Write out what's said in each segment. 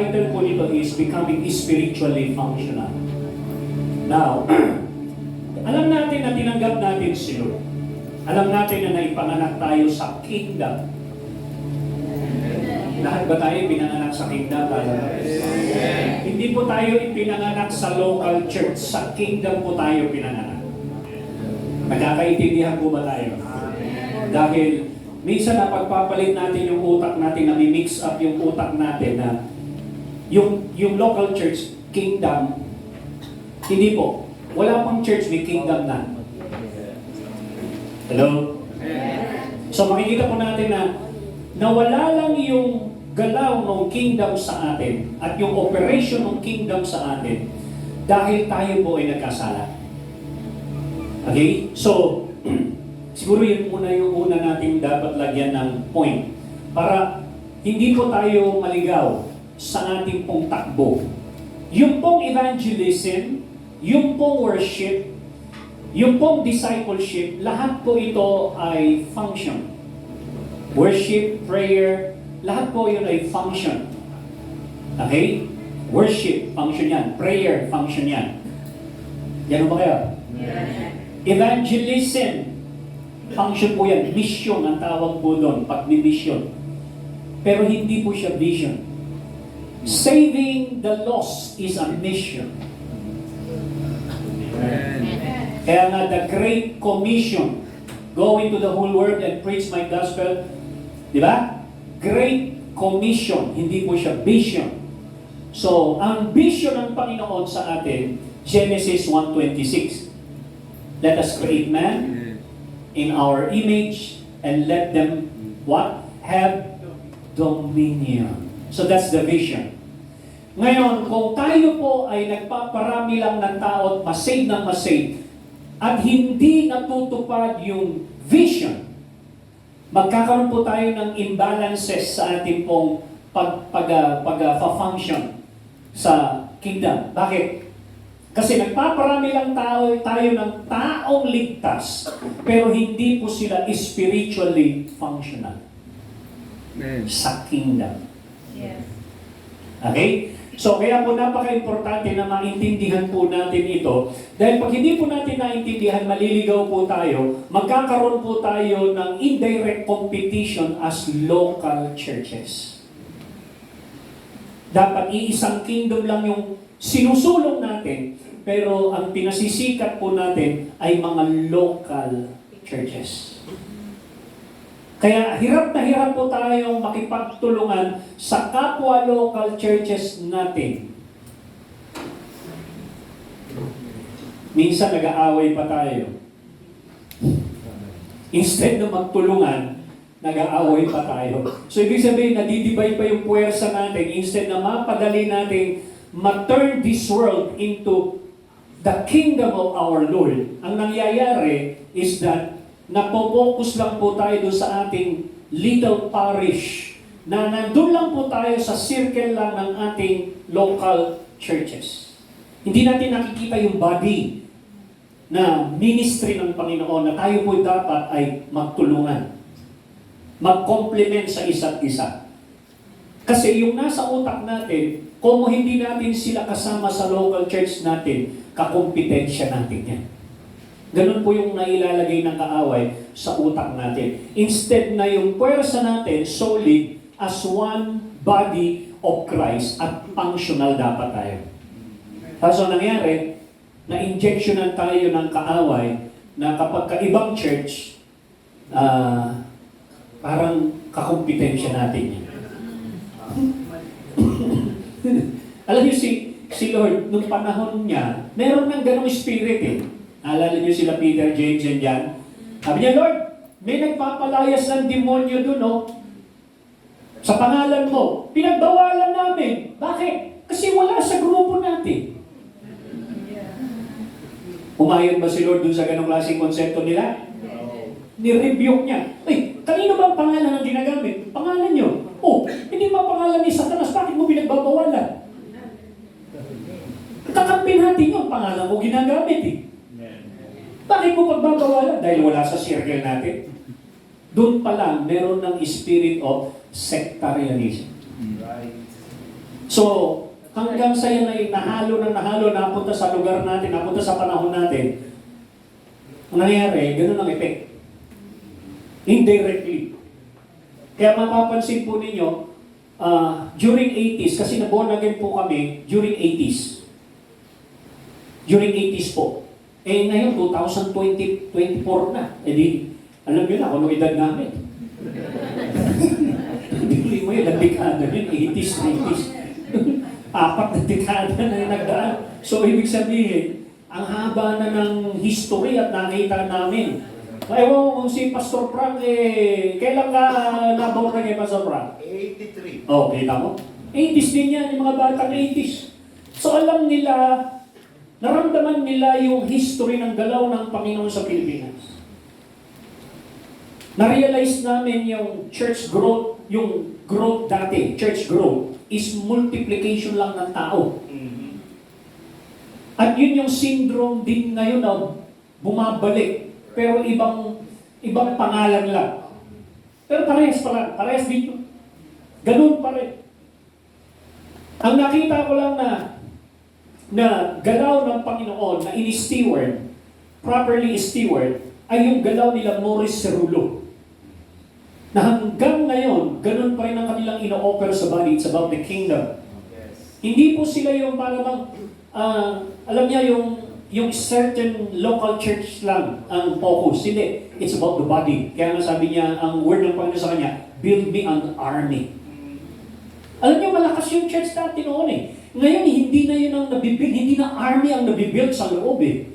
title po nito is Becoming Spiritually Functional. Now, alam natin na tinanggap natin si Lord. Alam natin na naipanganak tayo sa kingdom. Lahat ba tayo pinanganak sa kingdom? Hindi po tayo ipinanganak sa local church. Sa kingdom po tayo pinanganak. Nagkakaintindihan po ba tayo? Dahil minsan na pagpapalit natin yung utak natin, na mix up yung utak natin na yung local church, kingdom, hindi po. Wala pang church, may kingdom na. Hello? So makikita po natin na nawala lang yung galaw ng kingdom sa atin at yung operation ng kingdom sa atin dahil tayo po ay nagkasala. Okay? So, siguro yun muna yung una natin dapat lagyan ng point para hindi po tayo maligaw sa ating pong takbo. Yung pong evangelism, yung pong worship, yung pong discipleship, lahat po ito ay function. Worship, prayer, lahat po yun ay function. Okay? Worship, function yan. Prayer, function yan. Yan ba kayo? Yeah. Evangelism, function po yan. Mission ang tawag po doon, pag-mission. Pero hindi po siya vision. Saving the lost is a mission. Kaya nga, the Great Commission, go into the whole world and preach my gospel. Di ba? Great Commission, hindi po siya vision. So, ang vision ng Panginoon sa atin, Genesis 1:26. Let us create man in our image and let them, what? Have dominion. So that's the vision. Ngayon, kung tayo po ay nagpaparami lang ng tao at masave ng masave, at hindi natutupad yung vision, magkakaroon po tayo ng imbalances sa ating pong pag-function sa kingdom. Bakit? Kasi nagpaparami lang tayo ng taong ligtas, pero hindi po sila spiritually functional sa kingdom. Yes. Okay? So, kaya po napaka-importante na maintindihan po natin ito. Dahil pag hindi po natin naintindihan, maliligaw po tayo, magkakaroon po tayo ng indirect competition as local churches. Dapat iisang kingdom lang yung sinusulong natin, pero ang pinasisikat po natin ay mga local churches. Kaya hirap na hirap po tayong makipagtulungan sa kapwa local churches natin. Minsan nag-aaway pa tayo. Instead na magtulungan, nag-aaway pa tayo. So ibig sabihin, nadidibay pa yung puwersa natin. Instead na mapadali natin ma-turn this world into the kingdom of our Lord, ang nangyayari is that napopokus lang po tayo doon sa ating little parish, na nandun lang po tayo sa circle lang ng ating local churches. Hindi natin nakikita yung body na ministry ng Panginoon na tayo po dapat ay magtulungan, mag-complement sa isa't isa. Kasi yung nasa utak natin, kung hindi natin sila kasama sa local church natin, kakompetensya natin yan. Ganun po yung nailalagay ng kaaway sa utak natin. Instead na yung puwersa natin solid as one body of Christ at functional dapat tayo. Kaso nangyari, na-injectionan tayo ng kaaway na kapag kaibang church, parang kakompetensya natin yan. Alam niyo si Lord, nung panahon niya, meron ng ganong spirit eh. Alala niyo sila Peter, James, and John? Sabi niya, Lord, may nagpapalayas ng demonyo doon, no? Sa pangalan mo, pinagbawalan namin. Bakit? Kasi wala sa grupo natin. Umayod ba si Lord doon sa ganong klaseng konsepto nila? Ni-rebuke niya. Ay, kanino ba ang pangalan ang ginagamit? Pangalan niyo. Oh, hindi ba pangalan ni Satanas? Bakit mo pinagbabawalan? Kakampin natin yung pangalan mo ginagamit eh. Bakit mo pagbabawalan? Dahil wala sa circle natin. Doon pa lang, meron ng spirit of sectarianism. So, hanggang sa yan ay nahalo, napunta sa lugar natin, napunta sa panahon natin, ang nangyari, ganun ang effect. Indirectly. Kaya mapapansin po ninyo, during 80s, kasi naborn again po kami during 80s. During 80s po. Eh ngayon, 2024 na. Eh di, alam nyo na kung anong edad namin. Bili mo yun, dekada yun, 80s, 90s. 4 na dekada na nagdaan. So, ibig sabihin, ang haba na ng history at nakita namin. Ewan ko kung si Pastor Frank, kailan ka nabaw na kay Pastor Frank? 83. Oh, kita mo? 80s din yan, yung mga batang 80s. So, alam nila, naramdaman nila yung history ng galaw ng Panginoon sa Pilipinas. Na-realize namin yung church growth, yung growth dati, church growth, is multiplication lang ng tao. At yun yung syndrome din ngayon na bumabalik, pero ibang pangalan lang. Pero parehas pala, parehas dito. Ganun pa rin. Ang nakita ko lang na galaw ng Panginoon na ini-steward, properly steward, ay yung galaw nila Morris Cerullo. Na hanggang ngayon, ganun pa rin ang kanilang ino-offer sa body. It's about the kingdom. Yes. Hindi po sila yung parang, alam niya, yung certain local church lang ang focus. Hindi. It's about the body. Kaya nga sabi niya, ang word ng Panginoon sa kanya, build me an army. Alam niyo, malakas yung church dati noon eh. Ngayon, hindi na yun ang nabibuild. Hindi na army ang nabibuild sa loob eh.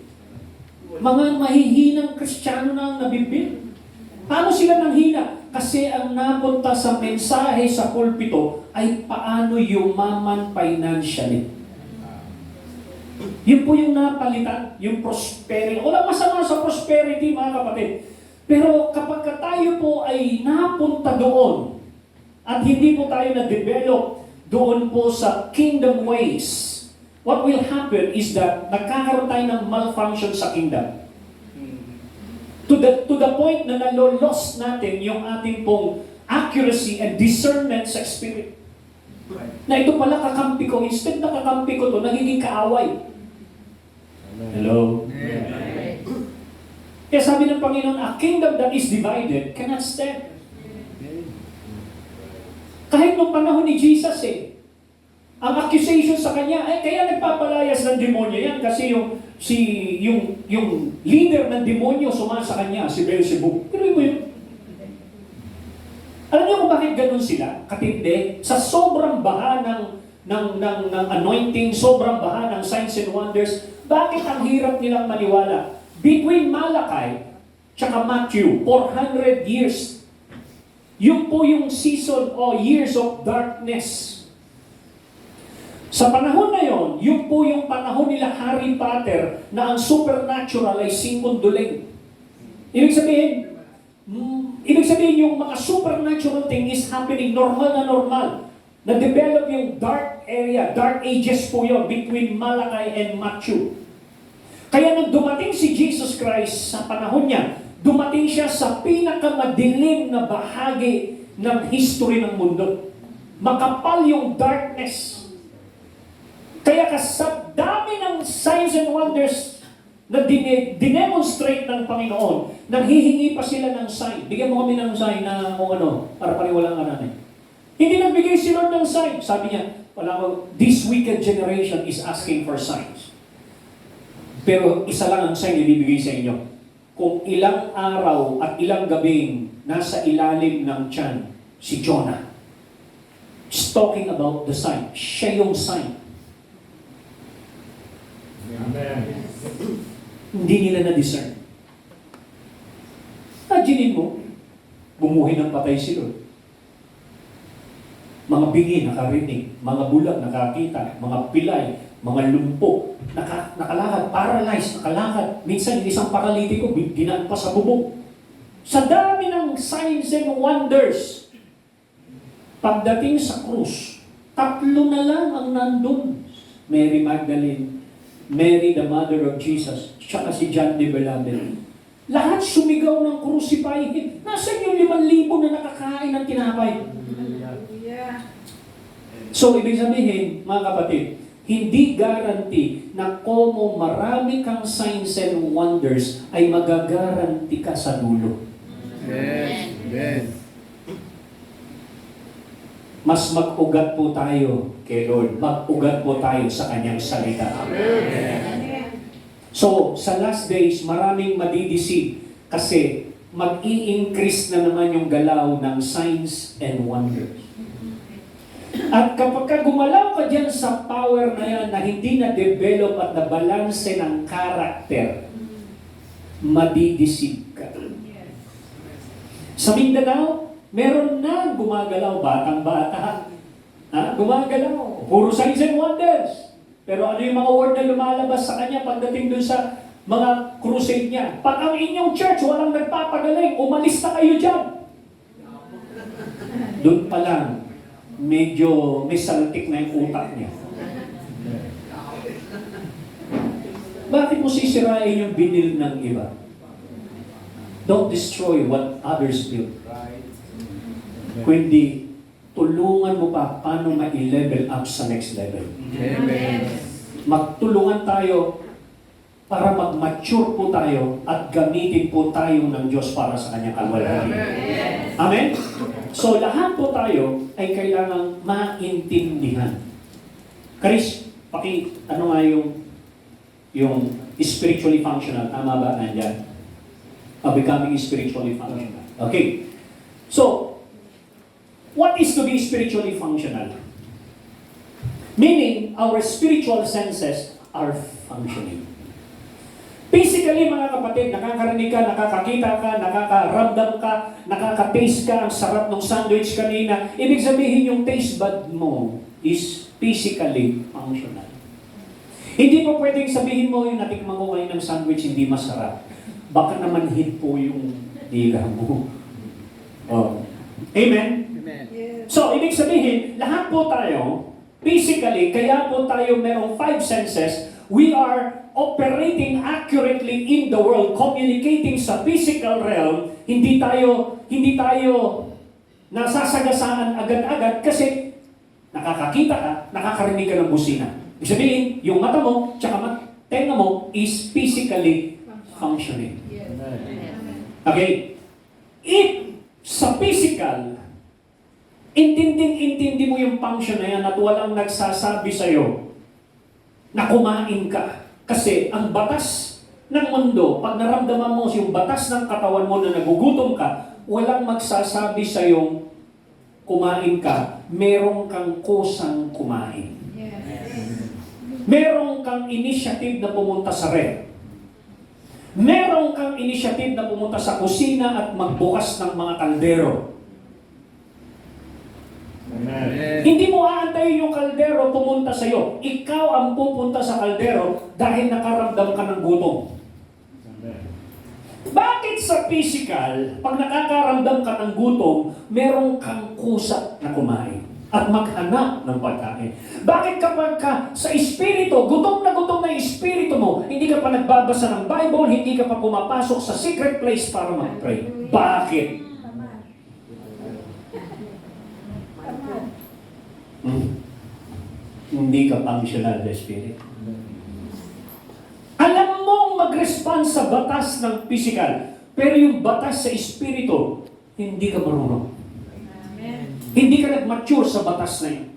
Mga mahihinang Kristiyano na ang nabibuild. Paano sila nanghina? Kasi ang napunta sa mensahe sa pulpito ay paano yumaman financially. Yun po yung napalitan, yung prosperity. Wala masama sa prosperity, mga kapatid. Pero kapag tayo po ay napunta doon, at hindi po tayo na-develop doon po sa kingdom ways, what will happen is that nagkakaroon tayo ng malfunction sa kingdom. To the point na nalo-lost natin yung ating pong accuracy and discernment sa spirit. Na ito pala kakampi ko, instead na kakampi ko to, nagiging kaaway. Hello? Kaya sabi ng Panginoon, a kingdom that is divided cannot stand. Kahit nung panahon ni Jesus ang accusation sa kanya, kaya nagpapalayas ng demonyo yan kasi yung leader ng demonyo sumasa kanya, si Beelzebub. Pero mo yun. Alam niyo kung bakit ganun sila? Katindi, sa sobrang baha ng anointing, sobrang baha ng signs and wonders, bakit ang hirap nilang maniwala? Between Malachi tsaka Matthew, 400 years. Yun po yung season o years of darkness. Sa panahon na yon, yun po yung panahon nila Harry Potter na ang supernatural ay singkunduling. Ibig sabihin yung mga supernatural thing is happening normal na normal. Na-develop yung dark area, dark ages po yon between Malachi and Matthew. Kaya nung dumating si Jesus Christ sa panahon niya, dumating siya sa pinakamadilim na bahagi ng history ng mundo. Makapal yung darkness. Kaya sa dami ng signs and wonders na dinemonstrate ng Panginoon, nanghihingi pa sila ng sign. Bigyan mo kami ng sign na kung ano, para paniwalaan ka namin. Hindi nagbigay si Lord ng sign. Sabi niya, this wicked generation is asking for signs. Pero isa lang ang sign na ibibigay sa inyo. Kung ilang araw at ilang gabing nasa ilalim ng tiyan si Jonah. He's talking about the sign. Siya yung sign. Amen. Hindi nila na-discern. Imaginin mo, bumuhay ng patay si Lord. Mga bingi nakarinig, mga bulag nakakita, mga pilay, mga lumpo, nakalakad, paralyzed, nakalakad. Minsan, isang paralitiko, dinaan pa sa bubong. Sa dami ng signs and wonders, pagdating sa krus, 3 na lang ang nandun. Mary Magdalene, Mary, the mother of Jesus, tsaka si John the Beloved. Lahat sumigaw ng crucify him. Nasaan yung 5,000 na nakakain ng tinapay? So, ibig sabihin, mga kapatid, hindi guarantee na kung marami kang signs and wonders ay magagaranti ka sa dulo. Yes. Yes. Mas mag-ugat po tayo kay Lord. Mag-ugat po tayo sa Kanyang salita. So, sa last days, maraming madideceive kasi mag-i-increase na naman yung galaw ng signs and wonders. At kapag ka gumalaw ka dyan sa power na yan na hindi na-develop at na-balanse ng karakter, madideceive ka. Sa Mindanao, meron na gumagalaw, batang-bata. Gumagalaw. Puro signs and wonders. Pero ano yung mga word na lumalabas sa kanya pagdating dun sa mga crusade niya? Pag ang inyong church walang nagpapagaling, umalis na kayo dyan. Doon pa lang, medyo may saltik na yung utak niya. Bakit mo sisirain yung binil ng iba? Don't destroy what others build. Kundi, tulungan mo pa paano ma-level up sa next level. Amen. Magtulungan tayo para mag-mature po tayo at gamitin po tayo ng Diyos para sa Kanyang kalwalhati. Amen? So, lahat po tayo ay kailangang maintindihan. Chris, ano nga yung spiritually functional? Tama ba nandyan? Becoming spiritually functional. Okay. So, what is to be spiritually functional? Meaning, our spiritual senses are functioning. Physically, mga kapatid, nakakarinig ka, nakakakita ka, nakakaramdam ka, nakaka-taste ka, ang sarap ng sandwich kanina. Ibig sabihin, yung taste bud mo is physically functional. Hindi po pwedeng sabihin mo yung natikman ko kayo ng sandwich hindi masarap. Baka naman hit po yung diga mo. Oh. Amen? Amen. So, ibig sabihin, lahat po tayo, physically, kaya po tayo merong 5 senses, we are operating accurately in the world, communicating sa physical realm, hindi tayo nasasagasaan agad-agad kasi nakakakita ka, nakakarinig ka ng busina. Ibig sabihin, yung mata mo, tsaka tenga mo is physically functioning. Okay? If sa physical, intindi mo yung function na yan at walang nagsasabi sa'yo na kumain ka. Kasi ang batas ng mundo, pag naramdaman mo yung batas ng katawan mo na nagugutom ka, walang magsasabi sa'yo kumain ka, meron kang kusang kumain. Meron kang initiative na pumunta sa ref. Meron kang initiative na pumunta sa kusina at magbukas ng mga kaldero. Amen. Hindi mo aantayin yung kaldero pumunta sa iyo. Ikaw ang pupunta sa kaldero dahil nakaramdam ka ng gutom. Amen. Bakit sa physical, pag nakakaramdam ka ng gutom, meron kang kusa na kumain at maghanap ng pagkain? Bakit kapag ka sa espiritu, gutom na yung espiritu mo, hindi ka pa nagbabasa ng Bible, hindi ka pa pumapasok sa secret place para mag-pray? Bakit? Hindi ka functional the spirit. Alam mong mag-respond sa batas ng physical, pero yung batas sa espiritu, hindi ka marunong. Hindi ka nag-mature sa batas na yun.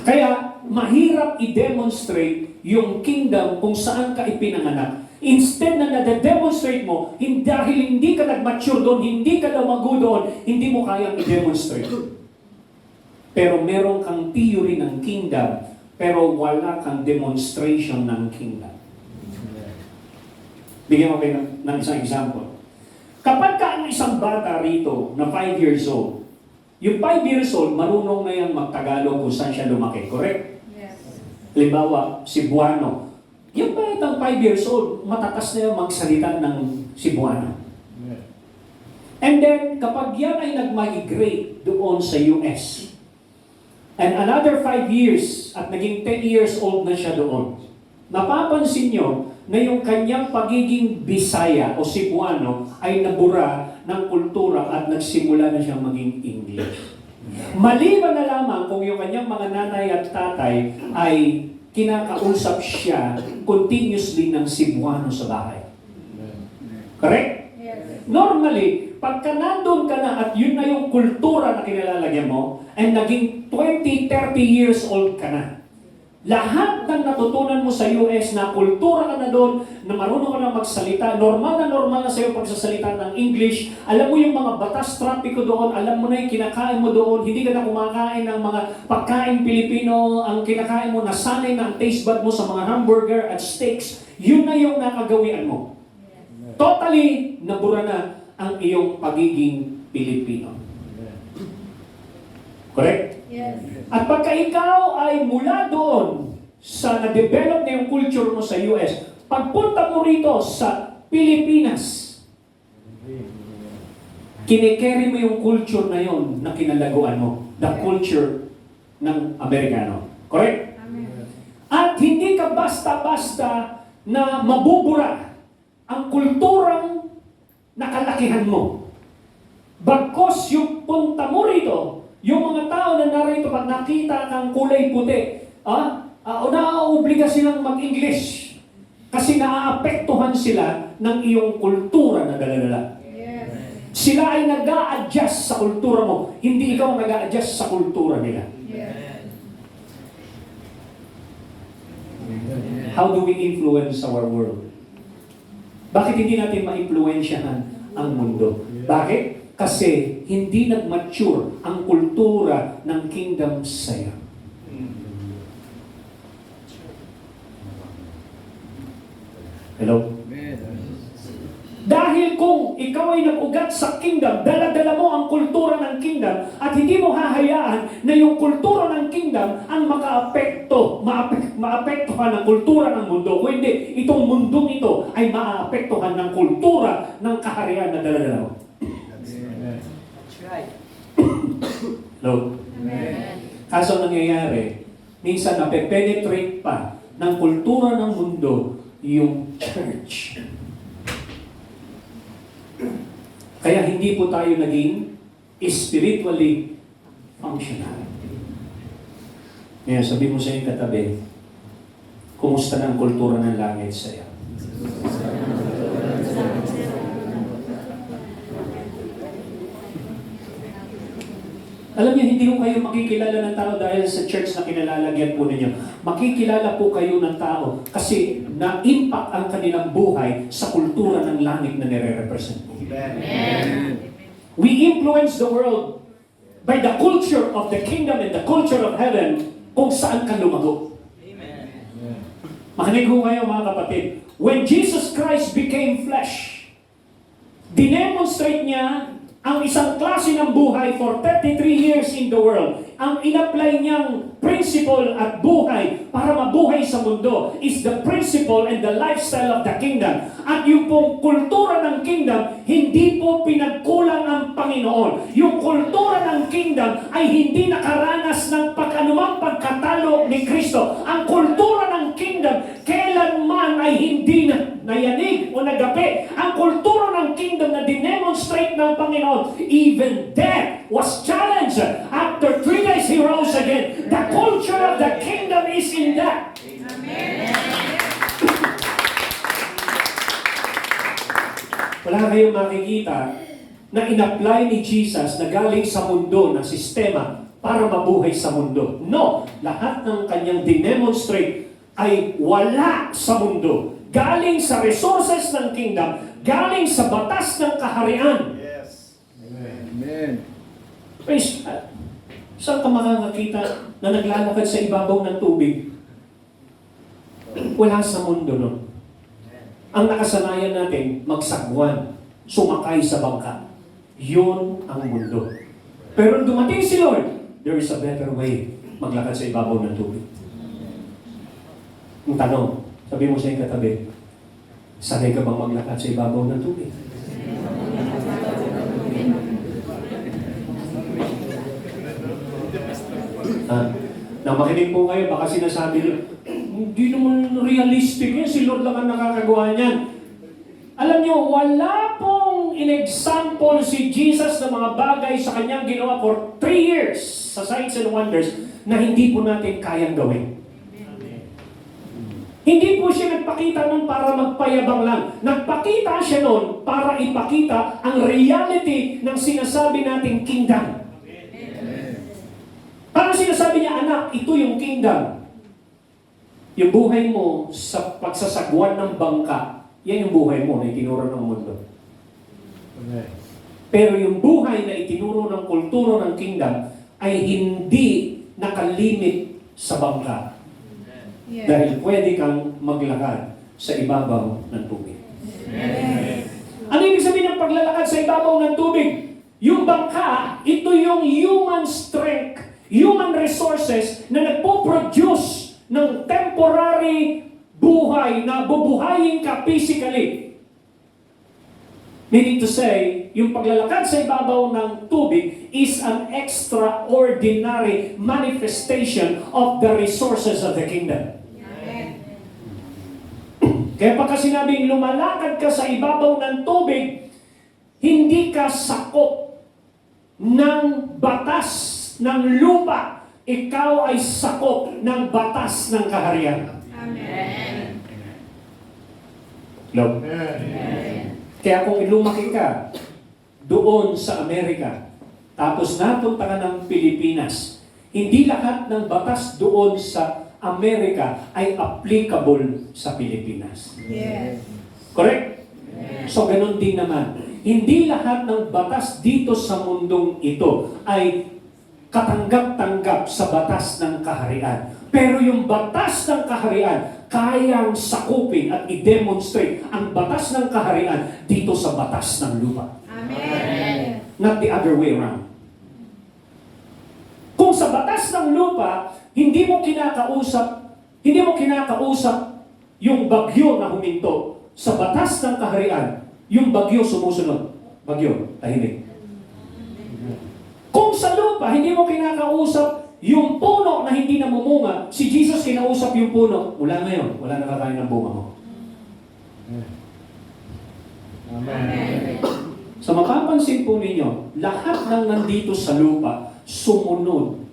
Kaya, mahirap i-demonstrate yung kingdom kung saan ka ipinanganak. Instead na nade-demonstrate mo, dahil hindi ka nag-mature doon, hindi ka lumago doon, hindi mo kayang i-demonstrate. Pero meron kang theory ng kingdom, pero wala kang demonstration ng kingdom. Bigyan mo kayo ng isang example. Kapag ka ang isang bata rito na 5 years old, yung 5 years old, marunong na yung magtagalog kung saan siya lumaki, correct? Yes. Halimbawa, Cebuano. Yung batang 5 years old, matatas na yung magsalita ng Cebuano. Amen. And then, kapag yan ay nag-migrate doon sa US, and another 5 years, at naging 10 years old na siya doon, napapansin nyo na yung kanyang pagiging Bisaya o Cebuano ay nabura ng kultura at nagsimula na siyang maging English. Maliban na lamang kung yung kanyang mga nanay at tatay ay kinakausap siya continuously ng Cebuano sa bahay. Correct? Normally, pagka nandun ka na at yun na yung kultura na kinalalagyan mo, and naging 20, 30 years old ka na, lahat ng natutunan mo sa US na kultura ka na doon, na marunong ka na magsalita, normal na sa'yo pagsasalita ng English, alam mo yung mga batas trapiko doon, alam mo na yung kinakain mo doon, hindi ka na kumakain ng mga pagkain Pilipino, ang kinakain mo, nasanay na ang taste bud mo sa mga hamburger at steaks, yun na yung nakagawian mo. Totally nabura na ang iyong pagiging Pilipino. Correct? Yes. At pagka ikaw ay mula doon sa na-develop na yung culture mo sa US, pagpunta mo rito sa Pilipinas, kinikerry mo yung culture na yon na kinalaguan mo. The culture ng Amerikano. Correct? Amen. At hindi ka basta-basta na mabubura ang kulturang nakalakihan mo. Bagkos yung punta mo rito, yung mga tao na narito, pag nakita kang kulay puti, naaaobliga silang mag-English. Kasi naaapektuhan sila ng iyong kultura na dala-dala. Yes. Sila ay nag-a-adjust sa kultura mo, hindi ikaw nag-a-adjust sa kultura nila. Yes. How do we influence our world? Bakit hindi natin ma-impluensyahan ang mundo? Bakit? Kasi hindi nag-mature ang kultura ng kingdom sa'yo. Hello? Dahil kung ikaw ay nag-ugat sa kingdom, dala-dala mo ang kultura ng kingdom at hindi mo hahayaan na yung kultura ng kingdom ang maapektuhan ng kultura ng mundo. Kung hindi, itong mundong ito ay maapektuhan ng kultura ng kaharian na dala-dala mo. That's right. Hello? Amen. Kaso nangyayari, minsan nape-penetrate pa ng kultura ng mundo yung church. Kaya hindi po tayo naging spiritually functional. Ngayon, sabi mo sa iyong katabi, kumusta na ang kultura ng langit sa iyo? Alam niyo, hindi ko kayo makikilala ng tao dahil sa church na kinalalagyan po ninyo. Makikilala po kayo ng tao kasi na-impact ang kanilang buhay sa kultura ng langit na nire-represent mo. Amen. We influence the world by the culture of the kingdom and the culture of heaven kung saan ka lumago. Makinig ko kayo mga kapatid. When Jesus Christ became flesh, dinemonstrate niya ang isang klase ng buhay for 33 years in the world. Ang in-apply niyang principle at buhay para mabuhay sa mundo is the principle and the lifestyle of the kingdom. At yung pong kultura ng kingdom, hindi po pinagkulang ang Panginoon. Yung kultura ng kingdom ay hindi nakaranas ng anumang pagkatalo ni Kristo. Ang kultura ng kingdom, kailanman ay hindi na nayanig o nagapi. Ang kultura ng kingdom na dinemonstrate ng Panginoon, even death was challenged. After 3 days, He rose again. The culture of the kingdom is in that. Amen. Wala kayong makikita na in-apply ni Jesus na galing sa mundo na sistema para mabuhay sa mundo. No! Lahat ng kanyang dinemonstrate ay wala sa mundo. Galing sa resources ng kingdom, galing sa batas ng kaharian. Yes. Amen. Praise God. Saan ka makakakita na naglalakad sa ibabaw ng tubig? Wala sa mundo nun. Ang nakasanayan natin, magsagwan, sumakay sa bangka. Yun ang mundo. Pero dumating si Lord, there is a better way maglakad sa ibabaw ng tubig. Ang tanong, sabi mo sa iyong katabi, sanay ka bang maglakad sa ibabaw ng tubig? Na makinig po kayo, baka sinasabi nyo, hindi naman realistic yan, si Lord lang ang nakakagawa niyan. Alam nyo, wala pong in-example si Jesus ng mga bagay sa kanyang ginawa for 3 years sa signs and wonders na hindi po natin kayang gawin. Hindi po siya nagpakita nun para magpayabang lang. Nagpakita siya nun para ipakita ang reality ng sinasabi nating kingdom. Parang sinasabi niya, anak, ito yung kingdom. Yung buhay mo sa pagsasagwan ng bangka, yan yung buhay mo na itinuro ng mundo. Amen. Pero yung buhay na itinuro ng kulturo ng kingdom ay hindi nakalimit sa bangka. Dahil pwede kang maglakad sa ibabaw ng tubig. Ano ibig sabihin ng paglalakad sa ibabaw ng tubig? Yung bangka, ito yung human strength, human resources na nagpo-produce ng temporary buhay na bubuhayin ka physically. Meaning to say, yung paglalakad sa ibabaw ng tubig is an extraordinary manifestation of the resources of the kingdom. Kaya pagka sinabing lumalakad ka sa ibabaw ng tubig, hindi ka sakop ng batas ng lupa. Ikaw ay sakop ng batas ng kaharian. Amen. Love. Kaya kung lumaki ka doon sa Amerika, tapos napunta ka ng Pilipinas, hindi lahat ng batas doon sa Amerika ay applicable sa Pilipinas. Yes. Correct? So, ganun din naman. Hindi lahat ng batas dito sa mundong ito ay katanggap-tanggap sa batas ng kaharian. Pero yung batas ng kaharian, kayang sakupin at i-demonstrate ang batas ng kaharian dito sa batas ng lupa. Amen. Not the other way around. Kung sa batas ng lupa, hindi mo kinakausap yung bagyo na huminto. Sa batas ng kaharian, yung bagyo sumusunod. Bagyo, tahimik. Kung sa lupa, hindi mo kinakausap yung puno na hindi namumunga, si Jesus kinausap yung puno. Mula ngayon, wala na kakain ng bunga mo. Amen. Sa mapapansin po ninyo, lahat ng nandito sa lupa sumunod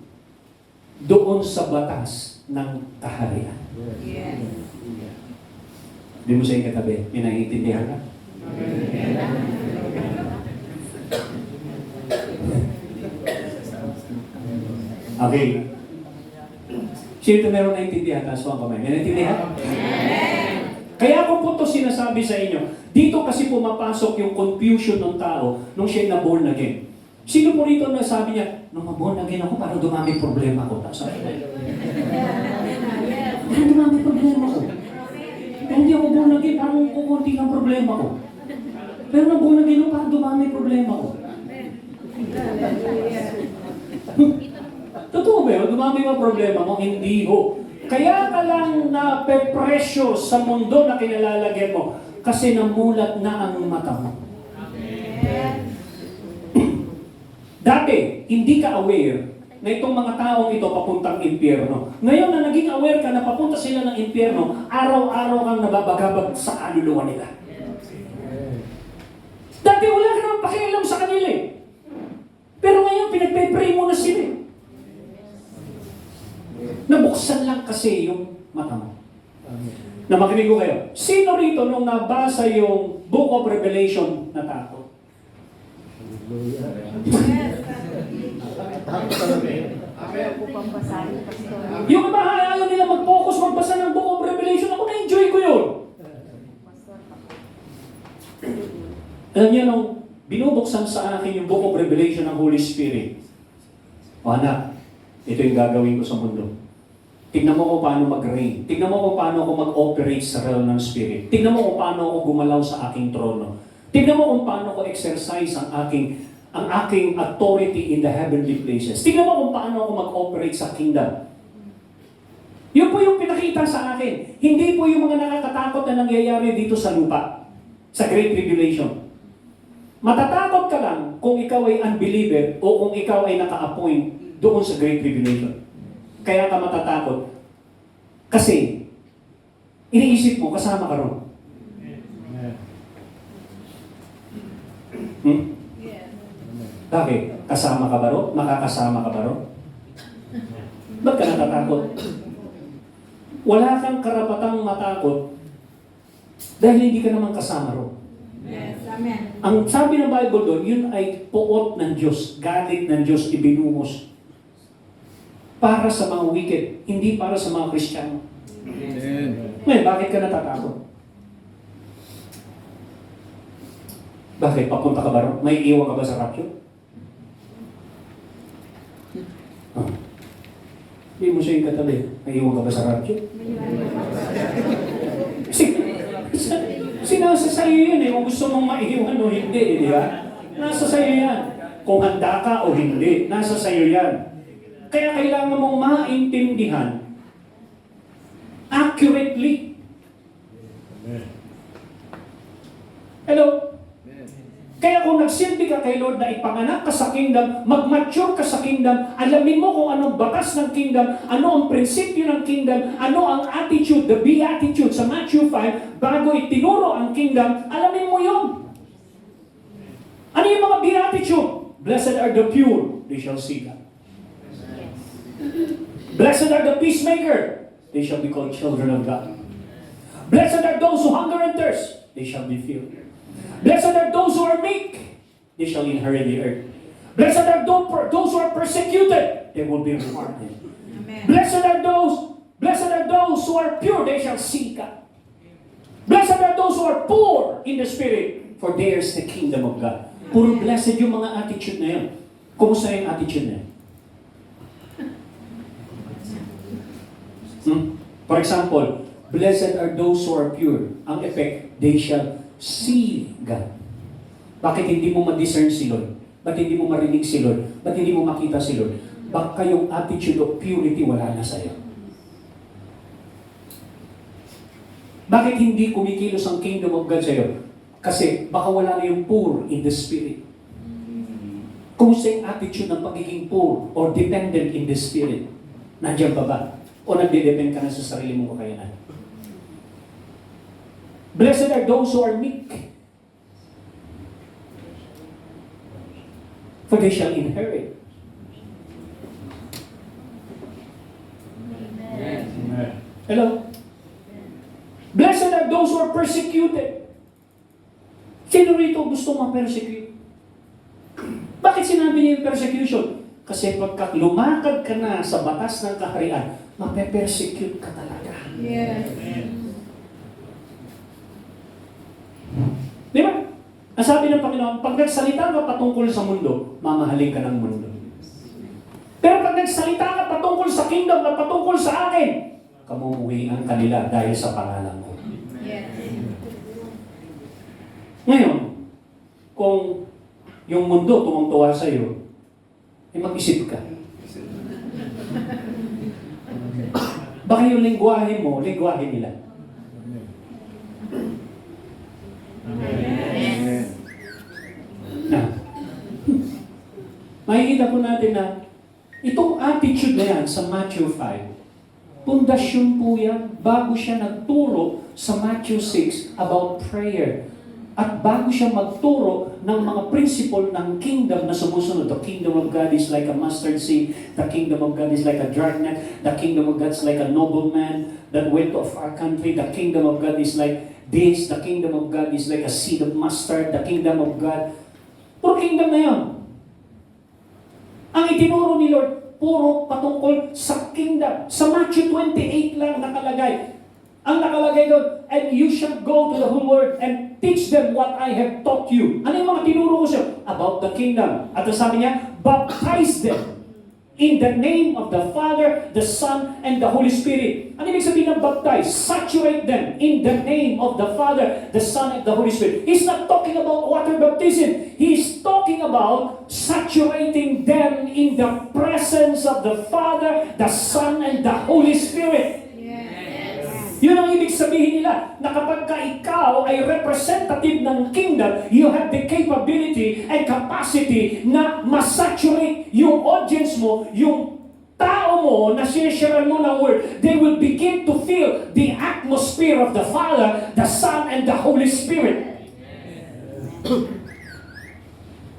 doon sa batas ng kaharian. Yes. Hindi mo sa ikatabi, may naiintindihan ka? Okay. Sino meron naiintindihan? Taas mo ang kamay. May naiintindihan? Kaya ko po ito sinasabi sa inyo, dito kasi pumapasok yung confusion ng tao nung siya'y na-born again. Sino po rito na sabi niya, nung ma-born again ako, parang dumami problema ko. Tapos sabi niya, parang dumami problema ko. Kung hindi ako born again, parang kukunti ang problema ko. Pero nung born again ako, parang dumami problema ko. Totoo ba yun? Dumami ba problema mo? Hindi ho. Kaya ka lang na-pressure sa mundo na kinalalagyan mo kasi namulat na ang mata mo. Dati, hindi ka aware na itong mga taong ito papuntang impyerno. Ngayon na naging aware ka na papunta sila ng impyerno, araw-araw kang nababagabag sa kaluluwa nila. Dati wala ka naman pakialam sa kanila eh. Pero ngayon, pinagpe-pray mo na sila eh. Nabuksan lang kasi yung mata mo. Na makinig ko kayo. Sino rito nung nabasa yung Book of Revelation natakot? Yung iba ayaw nila mag-focus, magbasa ng Book of Revelation. Ako na-enjoy ko yun. Alam niyo, nung binubuksan sa akin yung Book of Revelation ng Holy Spirit, o anak, ito yung gagawin ko sa mundo. Tignan mo kung paano mag-reign. Tignan mo kung paano ako mag-operate sa realm ng Spirit. Tignan mo kung paano ako gumalaw sa aking trono. Tignan mo kung paano ako exercise ang aking authority in the heavenly places. Tignan mo kung paano ako mag-operate sa kingdom. Yun po yung pinakita sa akin. Hindi po yung mga nakakatakot na nangyayari dito sa lupa. Sa Great Tribulation. Matatakot ka lang kung ikaw ay unbeliever o kung ikaw ay naka-appoint doon sa Great Tribulation. Kaya ka matatakot. Kasi, iniisip mo, kasama ka ron. Yes. Bakit? Kasama ka ba ro? Makakasama ka ba ro? Ba't ka natatakot? Wala kang karapatang matakot dahil hindi ka naman kasama ro. Yes. Amen. Ang sabi ng Bible doon, yun ay puot ng Diyos, galit ng Diyos, ibinuhos. Para sa mga wicked, hindi para sa mga Kristiyano. Amen. Ngayon, bakit ka natatakot? Bakit? Papunta ka ba ron? May iwan ka ba sa rapture? Oh. Hindi mo siya yung katabi. May iwan ka ba sa rapture? Nasa sa'yo yun eh. Kung gusto mong maiwan o hindi, di ba? Nasa sa'yo yan. Kung handa ka o hindi, nasa sa'yo yan. Kaya kailangan mong maintindihan accurately. Amen. Hello? Amen. Kaya kung nagsilbi ka kay Lord na ipanganak ka sa kingdom, mag-mature ka sa kingdom, alamin mo kung anong batas ng kingdom, ano ang prinsipyo ng kingdom, ano ang attitude, the beatitude sa Matthew 5, bago itinuro ang kingdom, alamin mo yun. Ano yung mga beatitude? Blessed are the pure, they shall see God. Blessed are the peacemaker, they shall be called children of God. Blessed are those who hunger and thirst, they shall be filled. Blessed are those who are meek, they shall inherit the earth. Blessed are those who are persecuted, they will be rewarded. Amen. Blessed are those who are pure, they shall see God. Blessed are those who are poor in the spirit, for theirs the kingdom of God. Puro blessed yung mga attitude na yun. Kumusta yung attitude na yun? For example, blessed are those who are pure. Ang effect, they shall see God. Bakit hindi mo ma-discern si Lord? Bakit hindi mo marinig si Lord? Bakit hindi mo makita si Lord? Baka yung attitude of purity wala na sa'yo. Bakit hindi kumikilos ang kingdom of God sa'yo? Kasi baka wala na yung poor in the spirit. Kumusta yung attitude ng pagiging poor or dependent in the spirit? Nandiyan ba ba? O nagde-depend ka na sa sarili mong kakayanan? Blessed are those who are meek, for they shall inherit. Amen. Hello? Blessed are those who are persecuted. Sino rito gusto ma-persecute? Bakit sinabi niya yung persecution? Kasi pagka lumakad ka na sa batas ng kaharian, mape-persecute ka talaga. Yes. Di ba? Ang sabi ng Panginoon, pag nagsalita ka patungkol sa mundo, mamahalin ka ng mundo. Pero pag nagsalita ka patungkol sa kingdom at patungkol sa akin, kamumuhian kanila dahil sa pangalan ko. Yes. Ngayon, kung yung mundo tumungtuwa sa iyo, eh mag-isip ka. Baka yung lingwahe mo, lingwahe nila. Amen. Na, makikita po natin na itong attitude na yan sa Matthew 5, pundasyon po yan bago siya nagturo sa Matthew 6 about prayer. At bago siya magturo ng mga principle ng kingdom na sumusunod. The kingdom of God is like a mustard seed. The kingdom of God is like a dragnet. The kingdom of God is like a nobleman that went to a far country. The kingdom of God is like this. The kingdom of God is like a seed of mustard. The kingdom of God. Puro kingdom na yun. Ang itinuro ni Lord, puro patungkol sa kingdom. Sa Matthew 28 lang nakalagay. Ang nakalagay doon, and you shall go to the whole world and teach them what I have taught you. Ano yung mga tinuro ko siya? About the kingdom. At sabi niya, baptize them in the name of the Father, the Son, and the Holy Spirit. Ano ibig sabihin ng baptize? Saturate them in the name of the Father, the Son, and the Holy Spirit. He's not talking about water baptism. He's talking about saturating them in the presence of the Father, the Son, and the Holy Spirit. Yun ang ibig sabihin nila, na kapag ka ikaw ay representative ng kingdom, you have the capability and capacity na masaturate yung audience mo, yung tao mo na sinishare mo ng word. They will begin to feel the atmosphere of the Father, the Son, and the Holy Spirit.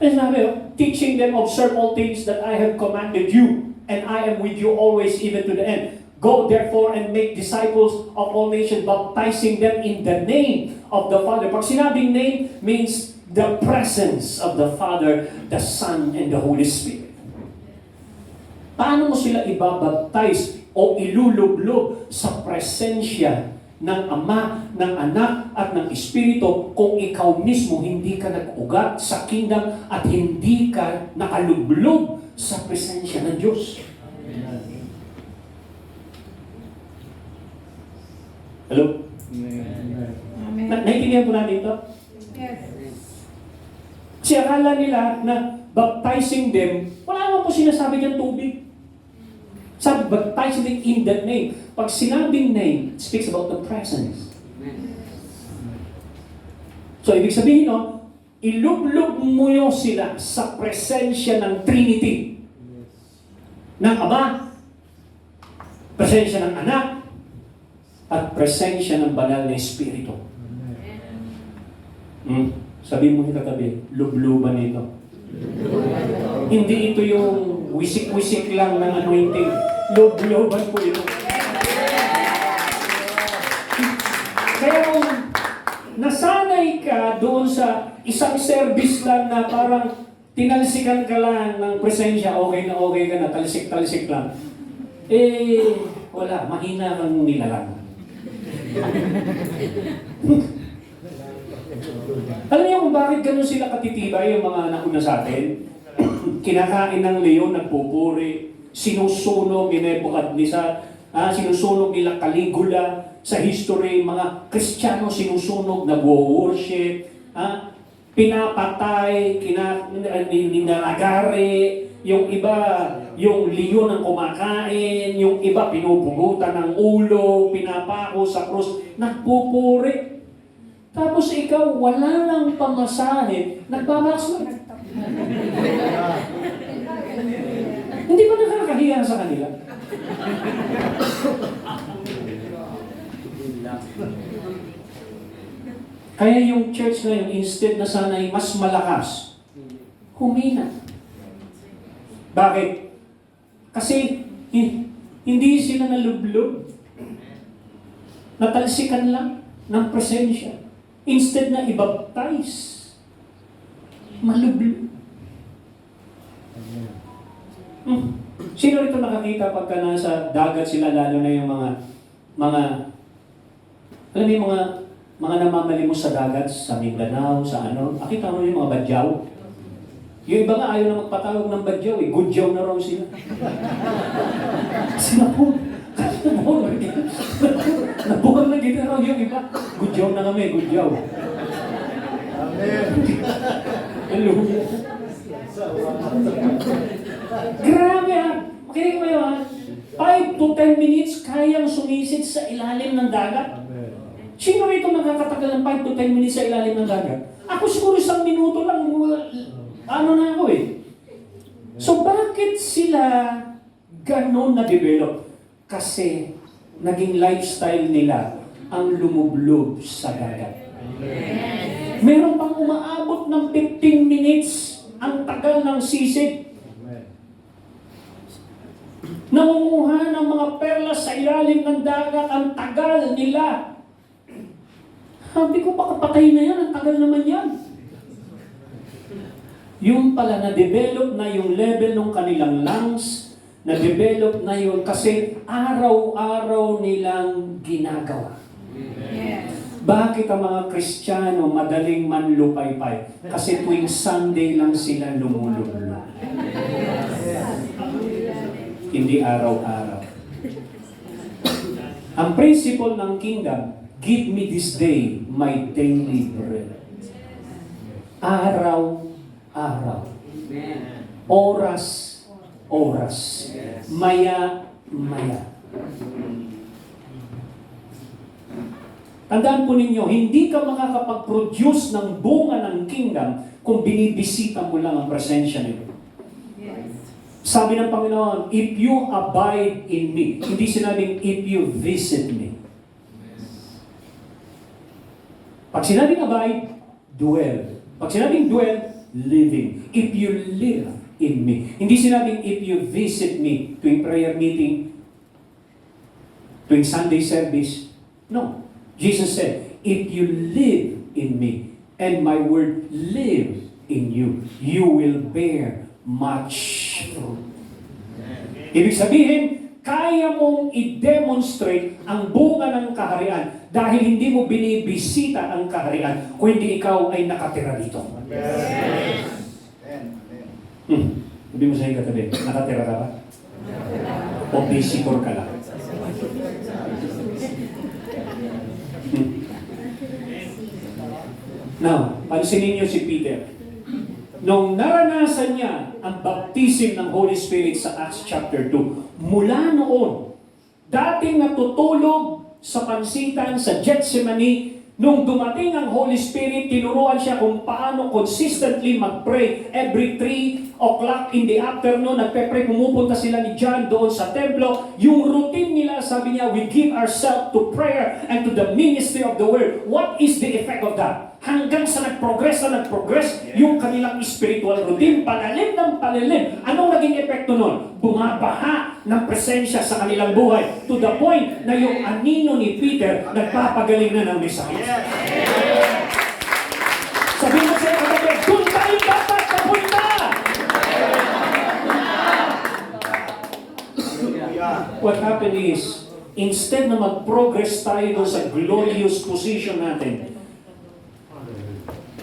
And sabi, teaching them, observe all things that I have commanded you, and I am with you always, even to the end. Go therefore and make disciples of all nations, baptizing them in the name of the Father. Pag sinabing name, means the presence of the Father, the Son, and the Holy Spirit. Paano mo sila ibabaptize o ilulublob sa presensya ng Ama, ng Anak, at ng Espiritu kung ikaw mismo hindi ka nag-ugat sa kingdom at hindi ka nakalublob sa presensya ng Diyos? Hello? Amen. Naintindihan po natin ito? Yes. Kasi akala nila na baptizing them, wala naman po sinasabi niyang tubig. Sabi, baptizing them in that name. Pag sinabing name, it speaks about the presence. So, ibig sabihin, no, ilublob mo yun sila sa presensya ng Trinity. Ng Ama, presensya ng Anak, at presensya ng banal na Espiritu. Sabihin mo yung katabi, lubluban ito. Hindi ito yung wisik-wisik lang ng anointing. Lubluban po ito. Kaya kung nasanay ka doon sa isang service lang na parang tinalsikan ka lang ng presensya, okay ka na, talsik-talsik lang. Wala, mahina kang nilalang. Alam niyo kung bakit ganun sila katitibay yung mga nauna sa atin? Kinakain ng leon, nagpupuri, sinusunog ni Nebuchadnezzar, sinusunog nila Caligula sa history, mga Kristiyano sinusunog, nag-worship, pinapatay, ninaragari, yung iba, yung leon ang kumakain, yung iba pinupugutan ng ulo, pinapako sa krus, nagpupuri. Tapos ikaw, wala lang pamasahe, nagbabakswag. Hindi ba nakakahiya sa kanila? Kaya yung church ngayon, instead na sana'y mas malakas, humina. Bakit? Kasi hindi sila nalublob. Natalsikan lang ng presensya. Instead na ibaptize, malublob. Sino rito nakakita pagka nasa dagat sila, lalo na yung mga alam mo yung mga namamalimos sa dagat, sa Mindanao, sa ano, nakita mo yung mga badyaw? Yung iba nga ayaw na magpatawag ng badyaw gudyaw na raw sila. Nabuhang na gina raw yung iba. Gudyaw na kami, gudyaw. Amen. Hallelujah. Grabe makinig mo yun 5 to 10 minutes kayang sumisid sa ilalim ng dagat. Sino rito nakakatagal ng 5 to 10 minutes sa ilalim ng dagat? Ako siguro 1 minuto lang, ano na ako So bakit sila ganon na-develop? Kasi naging lifestyle nila ang lumublob sa dagat. Meron pang umaabot ng 15 minutes ang tagal ng sisig. Nangunguha ng mga perlas sa ilalim ng dagat, ang tagal nila. Sabi ko, baka patay na yan, ang tagal naman yan. Yung pala, na-develop na yung level ng kanilang lungs, na-develop na yun kasi araw-araw nilang ginagawa. Yes. Bakit ang mga Kristiyano madaling manlupaypay? Kasi tuwing Sunday lang sila lumulublo. Hindi araw-araw. Ang principle ng kingdom, give me this day my daily bread. Araw-araw. Oras-oras. Maya-maya. Tandaan po ninyo, hindi ka makakapag-produce ng bunga ng kingdom kung binibisita mo lang ang presensya nito. Yes. Sabi ng Panginoon, if you abide in me, hindi sinabing if you visit me. Pag sinabing abide, dwell. Pag sinabing dwell, living. If you live in me. Hindi sinabing if you visit me tuwing prayer meeting, tuwing Sunday service. No. Jesus said, if you live in me and my word live in you, you will bear much fruit. Ibig sabihin, kaya mong i-demonstrate ang bunga ng kaharian dahil hindi mo binibisita ang kaharian kundi ikaw ay nakatira dito. Hindi mo sa'yo katabi, nakatira ka ba? O visitor ka lang? Now, pansinin niyo si Peter. Nung naranasan niya ang baptism ng Holy Spirit sa Acts chapter 2, mula noon, dating natutulog sa pansitan sa Gethsemane, nung dumating ang Holy Spirit, tinuruan siya kung paano consistently mag-pray. Every 3 o'clock in the afternoon, nagpe-pray, pumupunta sila ni John doon sa templo. Yung routine nila, sabi niya, we give ourselves to prayer and to the ministry of the word. What is the effect of that? Hanggang sa nag-progress yung kanilang spiritual routine, palalim ng palalim. Anong naging epekto nun? Bumabaha ng presensya sa kanilang buhay to the point na yung anino ni Peter nagpapagaling na ng may sakit. Sabi mo sa'yo katabi, doon tayo dapat napunta! What happened is, instead na mag-progress tayo doon sa glorious position natin,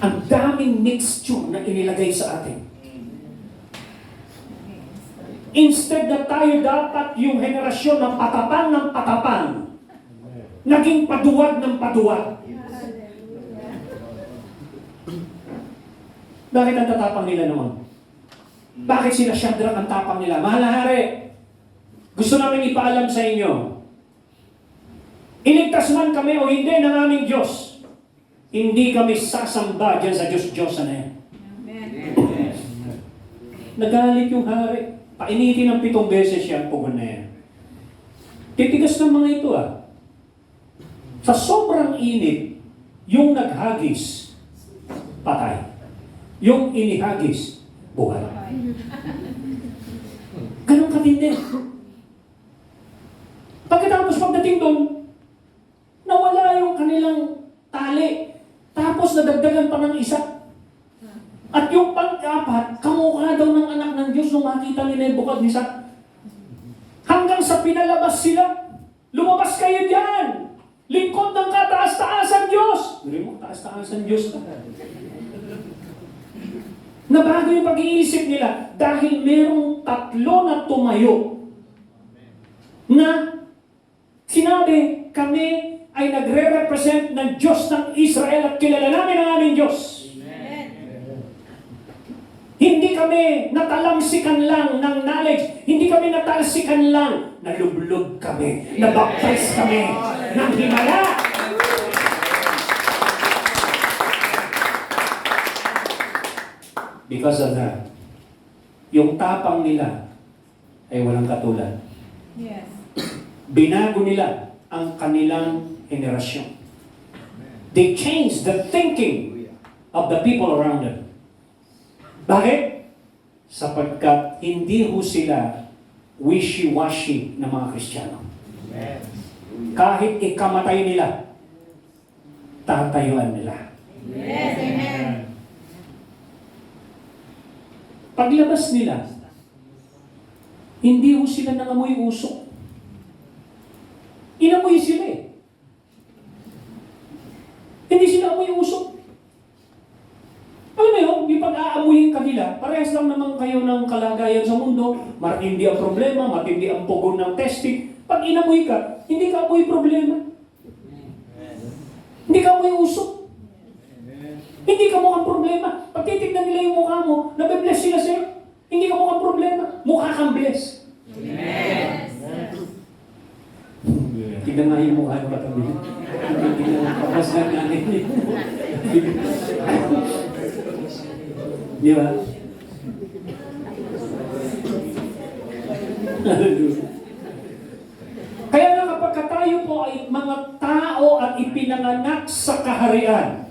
ang daming mixture na inilagay sa atin. Instead na tayo dapat yung henerasyon ng patapang, naging paduwag ng paduwag. Bakit ang tatapang nila noon? Bakit sila Shadrach ang tapang nila? Mahal na hari, gusto namin ipaalam sa inyo, iligtas man kami o hindi ng aming Diyos, hindi kami sasamba dyan sa Diyos-Diyosan na yan. Nagalit yung hari. Painitin ng 7 beses siya ang pugon na yan. Titigas ng mga ito Sa sobrang init, yung naghagis, patay. Yung inihagis, buhay. Ganun katindi. Pagkatapos pagdating doon, nawala yung kanilang tali. Tapos nadagdagan pa ng isa. At yung pang-apat, kamukha daw ng anak ng Diyos nung makita ni Nebuchadnezzar. Hanggang sa pinalabas sila, lumabas kayo dyan! Lingkod ng kataas-taasan Diyos! Hindi mo, taas-taasan Diyos ka. Nabago yung pag-iisip nila dahil merong 3 na tumayo na sinabi, kami ay nagre-represent ng Diyos ng Israel at kilala namin ang aming Diyos. Hindi kami natalamsikan lang ng knowledge. Hindi kami natalsikan lang. Nalublog kami. Nabaptize kami ng himala. Because of that, yung tapang nila ay walang katulad. Yes. Binago nila ang kanilang henerasyon. They changed the thinking of the people around them. Bakit? Sapagkat hindi ho sila wishy-washy na mga Kristiyano. Kahit ikamatay nila, tatayuan nila. Yes, amen. Paglabas nila, hindi ho sila nangamoy usok. Inamoy sila Hindi sila amoy usok. Alam mo yun, yung pag-aamuyin kanila, parehas lang naman kayo ng kalagayan sa mundo, matindi ang problema, matindi ang pugon ng testing. Pag inamoy ka, hindi ka amoy problema. Hindi ka amoy usok. Hindi ka mukhang problema. Pag titignan nila yung mukha mo, nabe-bless sila sa'yo. Hindi ka mukhang problema. Mukha kang bless. Yes. Tignan nga yung mukha ng katabi. Tignan nga papas na natin. Di ba? Kaya nga kapag tayo po ay mga tao at ipinanganak sa kaharian,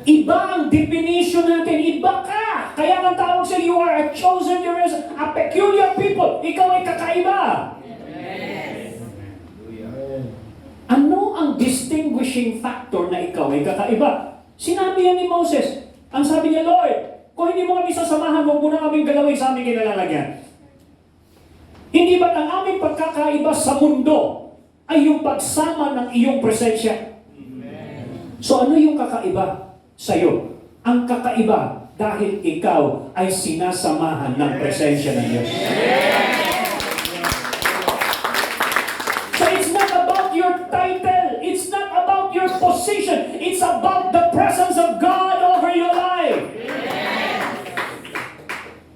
Iba ang definition natin. Iba ka. Kaya ang tawag sa you are a chosen generation, a peculiar people. Ikaw ay kakaiba. Ano ang distinguishing factor na ikaw ay kakaiba? Sinabi yan ni Moses. Ang sabi niya, Lord, kung hindi mo kami sasamahan, huwag mo na kaming galawin sa aming kinalalagyan. Hindi ba't ang aming pagkakaiba sa mundo ay yung pagsama ng iyong presensya? So ano yung kakaiba sa'yo? Ang kakaiba dahil ikaw ay sinasamahan ng presensya ng Diyos. So it's not about your title. It's not about your position. It's about the presence of God over your life.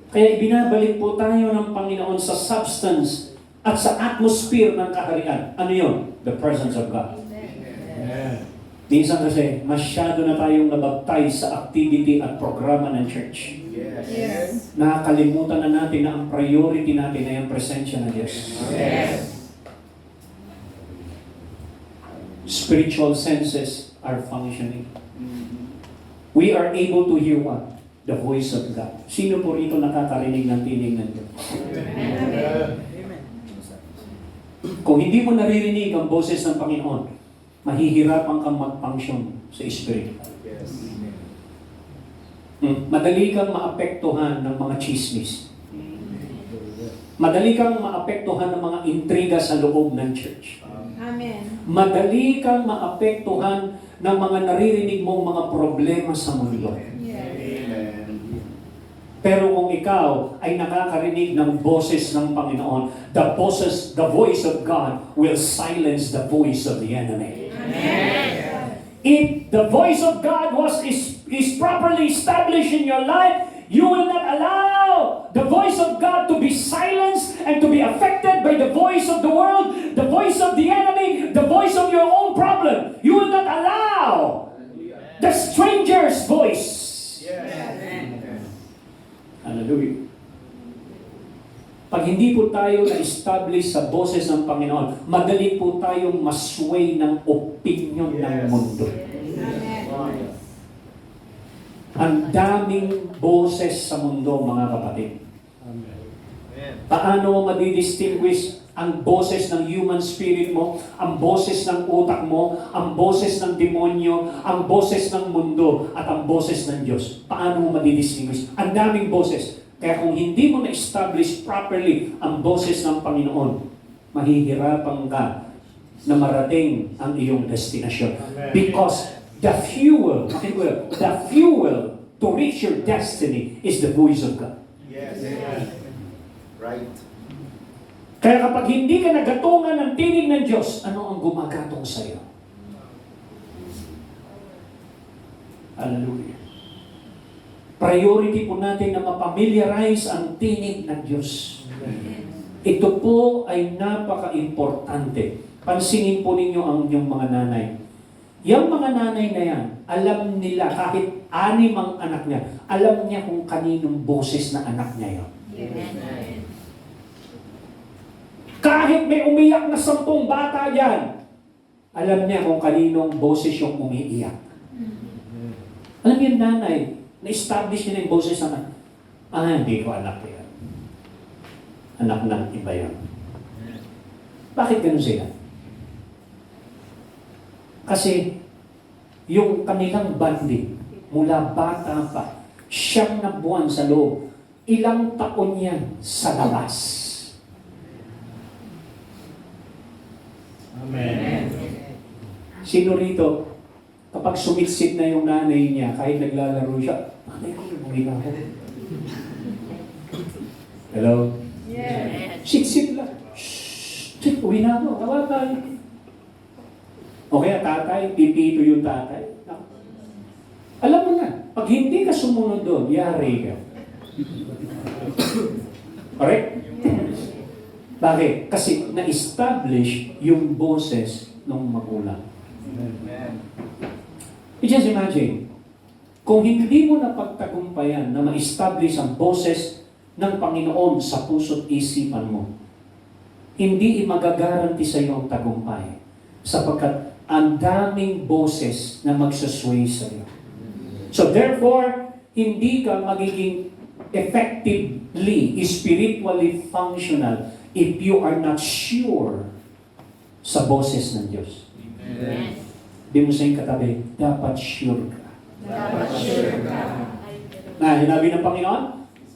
Kaya ibinabalik po tayo ng Panginoon sa substance at sa atmosphere ng kaharian. Ano yun? The presence of God. Amen. Minsan kasi, masyado na tayong nabagtay sa activity at programa ng church. Yes. Nakakalimutan na natin na ang priority natin ay ang presensya ng Diyos. Spiritual senses are functioning. We are able to hear what? The voice of God. Sino po rito nakakarinig ng tinig ng Diyos? Kung hindi mo naririnig ang boses ng Panginoon, mahihirapan kang mag-function sa Espiritu. Madali kang maapektuhan ng mga chismis. Madali kang maapektuhan ng mga intriga sa loob ng church. Amen. Madali kang maapektuhan ng mga naririnig mong mga problema sa mundo. Yes. Pero kung ikaw ay nakakarinig ng boses ng Panginoon, the voice of God will silence the voice of the enemy. If the voice of God is properly established in your life, you will not allow the voice of God to be silenced and to be affected by the voice of the world, the voice of the enemy, the voice of your own problem. You will not allow the stranger's voice. Hallelujah. Pag hindi po tayo na-establish sa boses ng Panginoon, madali po tayong masway ng opinion ng mundo. Amen. Ang daming boses sa mundo, mga kapatid. Paano mo madidistinguish ang boses ng human spirit mo, ang boses ng utak mo, ang boses ng demonyo, ang boses ng mundo, at ang boses ng Diyos? Paano mo madidistinguish? Ang daming boses. Kaya kung hindi mo na-establish properly ang boses ng Panginoon, mahihirapan ka na marating ang iyong destinasyon. Because the fuel to reach your destiny is the voice of God. Right. Kaya kapag hindi ka nagatungan ng tinig ng Diyos, ano ang gumagatong sa iyo? Hallelujah. Priority po natin na mapamiliarize ang tinig ng Diyos. Ito po ay napaka-importante. Pansinin po ninyo ang inyong mga nanay. Yung mga nanay na yan, alam nila, kahit 6 ang anak niya, alam niya kung kaninong boses na anak niya yun. Kahit may umiyak na 10 bata dyan, alam niya kung kaninong boses yung umiiyak. Alam niyo, nanay, na-establish niya yung boses na, hindi ko anak yan. Anak ng iba yan. Bakit ganun sila? Kasi, yung kanilang bonding, mula bata pa, 9 na buwan sa loob, ilang taon yan sa labas. Amen. Sino rito, kapag sumitsit na yung nanay niya, kahit naglalaro siya, nanay ko, umuwi na ako. Hello? Yes. Sit lang. Shhh, uwi na ako. Tawa tayo. O kaya tatay, pipito yung tatay. Alam mo na, pag hindi ka sumunod doon, yari ka. Correct? Bakit? Kasi na-establish yung boses ng magulang. Just imagine, kung hindi mo na pagtagumpayan na ma-establish ang boses ng Panginoon sa puso't isipan mo, hindi magagaranti sa iyo ang tagumpay. Sapagkat ang daming boses na magsasway sa iyo. So therefore, hindi ka magiging effectively, spiritually functional if you are not sure sa boses ng Diyos. Amen. Di mo sa iyong katabi, dapat sure ka. Dapat sure ka. Na, sinabi ng Panginoon,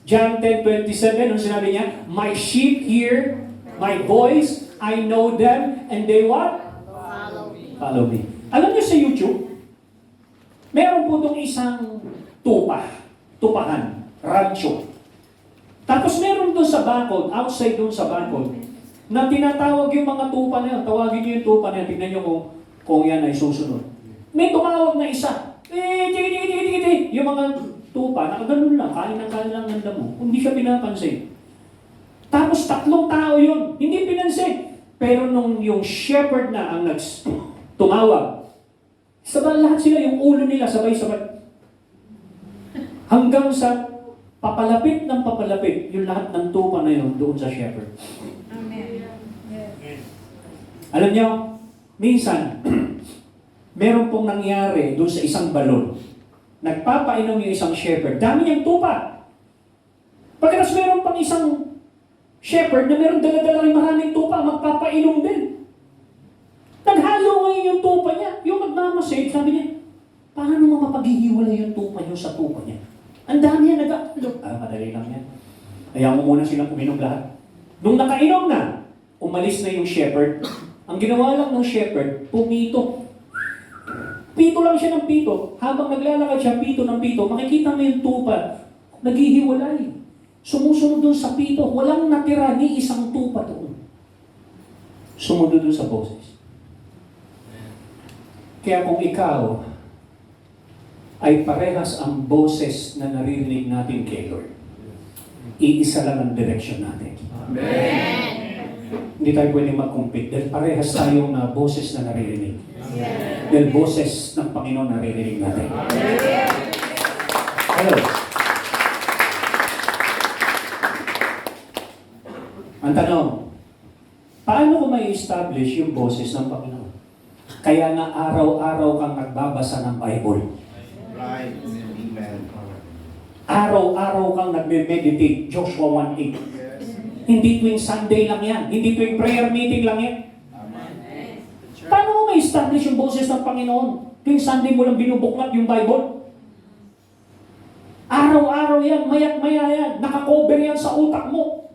John 10:27, nung sinabi niya, my sheep hear my voice, I know them, and they what? Follow me. Follow me. Alam niyo sa YouTube, meron po itong isang tupahan, rancho. Tapos meron doon sa bakod, outside doon sa bakod, na tinatawag yung mga tupa na yun. Tawagin niyo yung tupa na yun, tignan niyo kung yan ay susunod. May tumawag na isa. Yung mga tupa, nakaganon lang, kain lang ng damo. Hindi siya pinapansin. Tapos 3 tao yun, hindi pinansin. Pero nung yung shepherd na ang tumawag, lahat sila, yung ulo nila sabay-sabay. Hanggang sa papalapit ng papalapit, yung lahat ng tupa na yun doon sa shepherd. Amen. Yes. Alam niyo, minsan, meron pong nangyari doon sa isang balon. Nagpapainom yung isang shepherd. Dami niyang tupa. Pagkatapos meron pang isang shepherd na meron dala-dala rin maraming tupa, magpapainom din. Naghalo ngayon yung tupa niya. Yung magmamasid, sabi niya, paano mo mapaghihiwalay yung tupa niyo sa tupa niya? Ang dami yan nag-aalok. Madali lang yan. Ayaw mo muna silang uminom lahat. Nung nakainom na, umalis na yung shepherd. Ang ginawa lang ng shepherd, pumito. Pito lang siya ng pito. Habang naglalakad siya, pito ng pito, makikita mo yung tupa, naghihiwalay. Sumusunod doon sa pito. Walang natira ni isang tupa doon. Sumunod doon sa boses. Kaya kung ikaw ay parehas ang boses na naririnig natin kay Lord, iisa lang ang direksyon natin. Amen. Hindi tayo pwede mag-compete dahil parehas tayong boses na naririnig. Yes. Dahil boses ng Panginoon naririnig natin. Hello. Ang tanong, paano ko may establish yung boses ng Panginoon? Kaya na araw-araw kang nagbabasa ng Bible. Right. Amen. Araw-araw kang nagme-meditate, Joshua 1:8. Yes. Hindi tuwing Sunday lang yan. Hindi tuwing prayer meeting lang yan. Amen. Paano mo may establish yung boses ng Panginoon? Tuwing Sunday mo lang binubuklat yung Bible? Araw-araw yan, mayak-maya yan. Nakakover yan sa utak mo.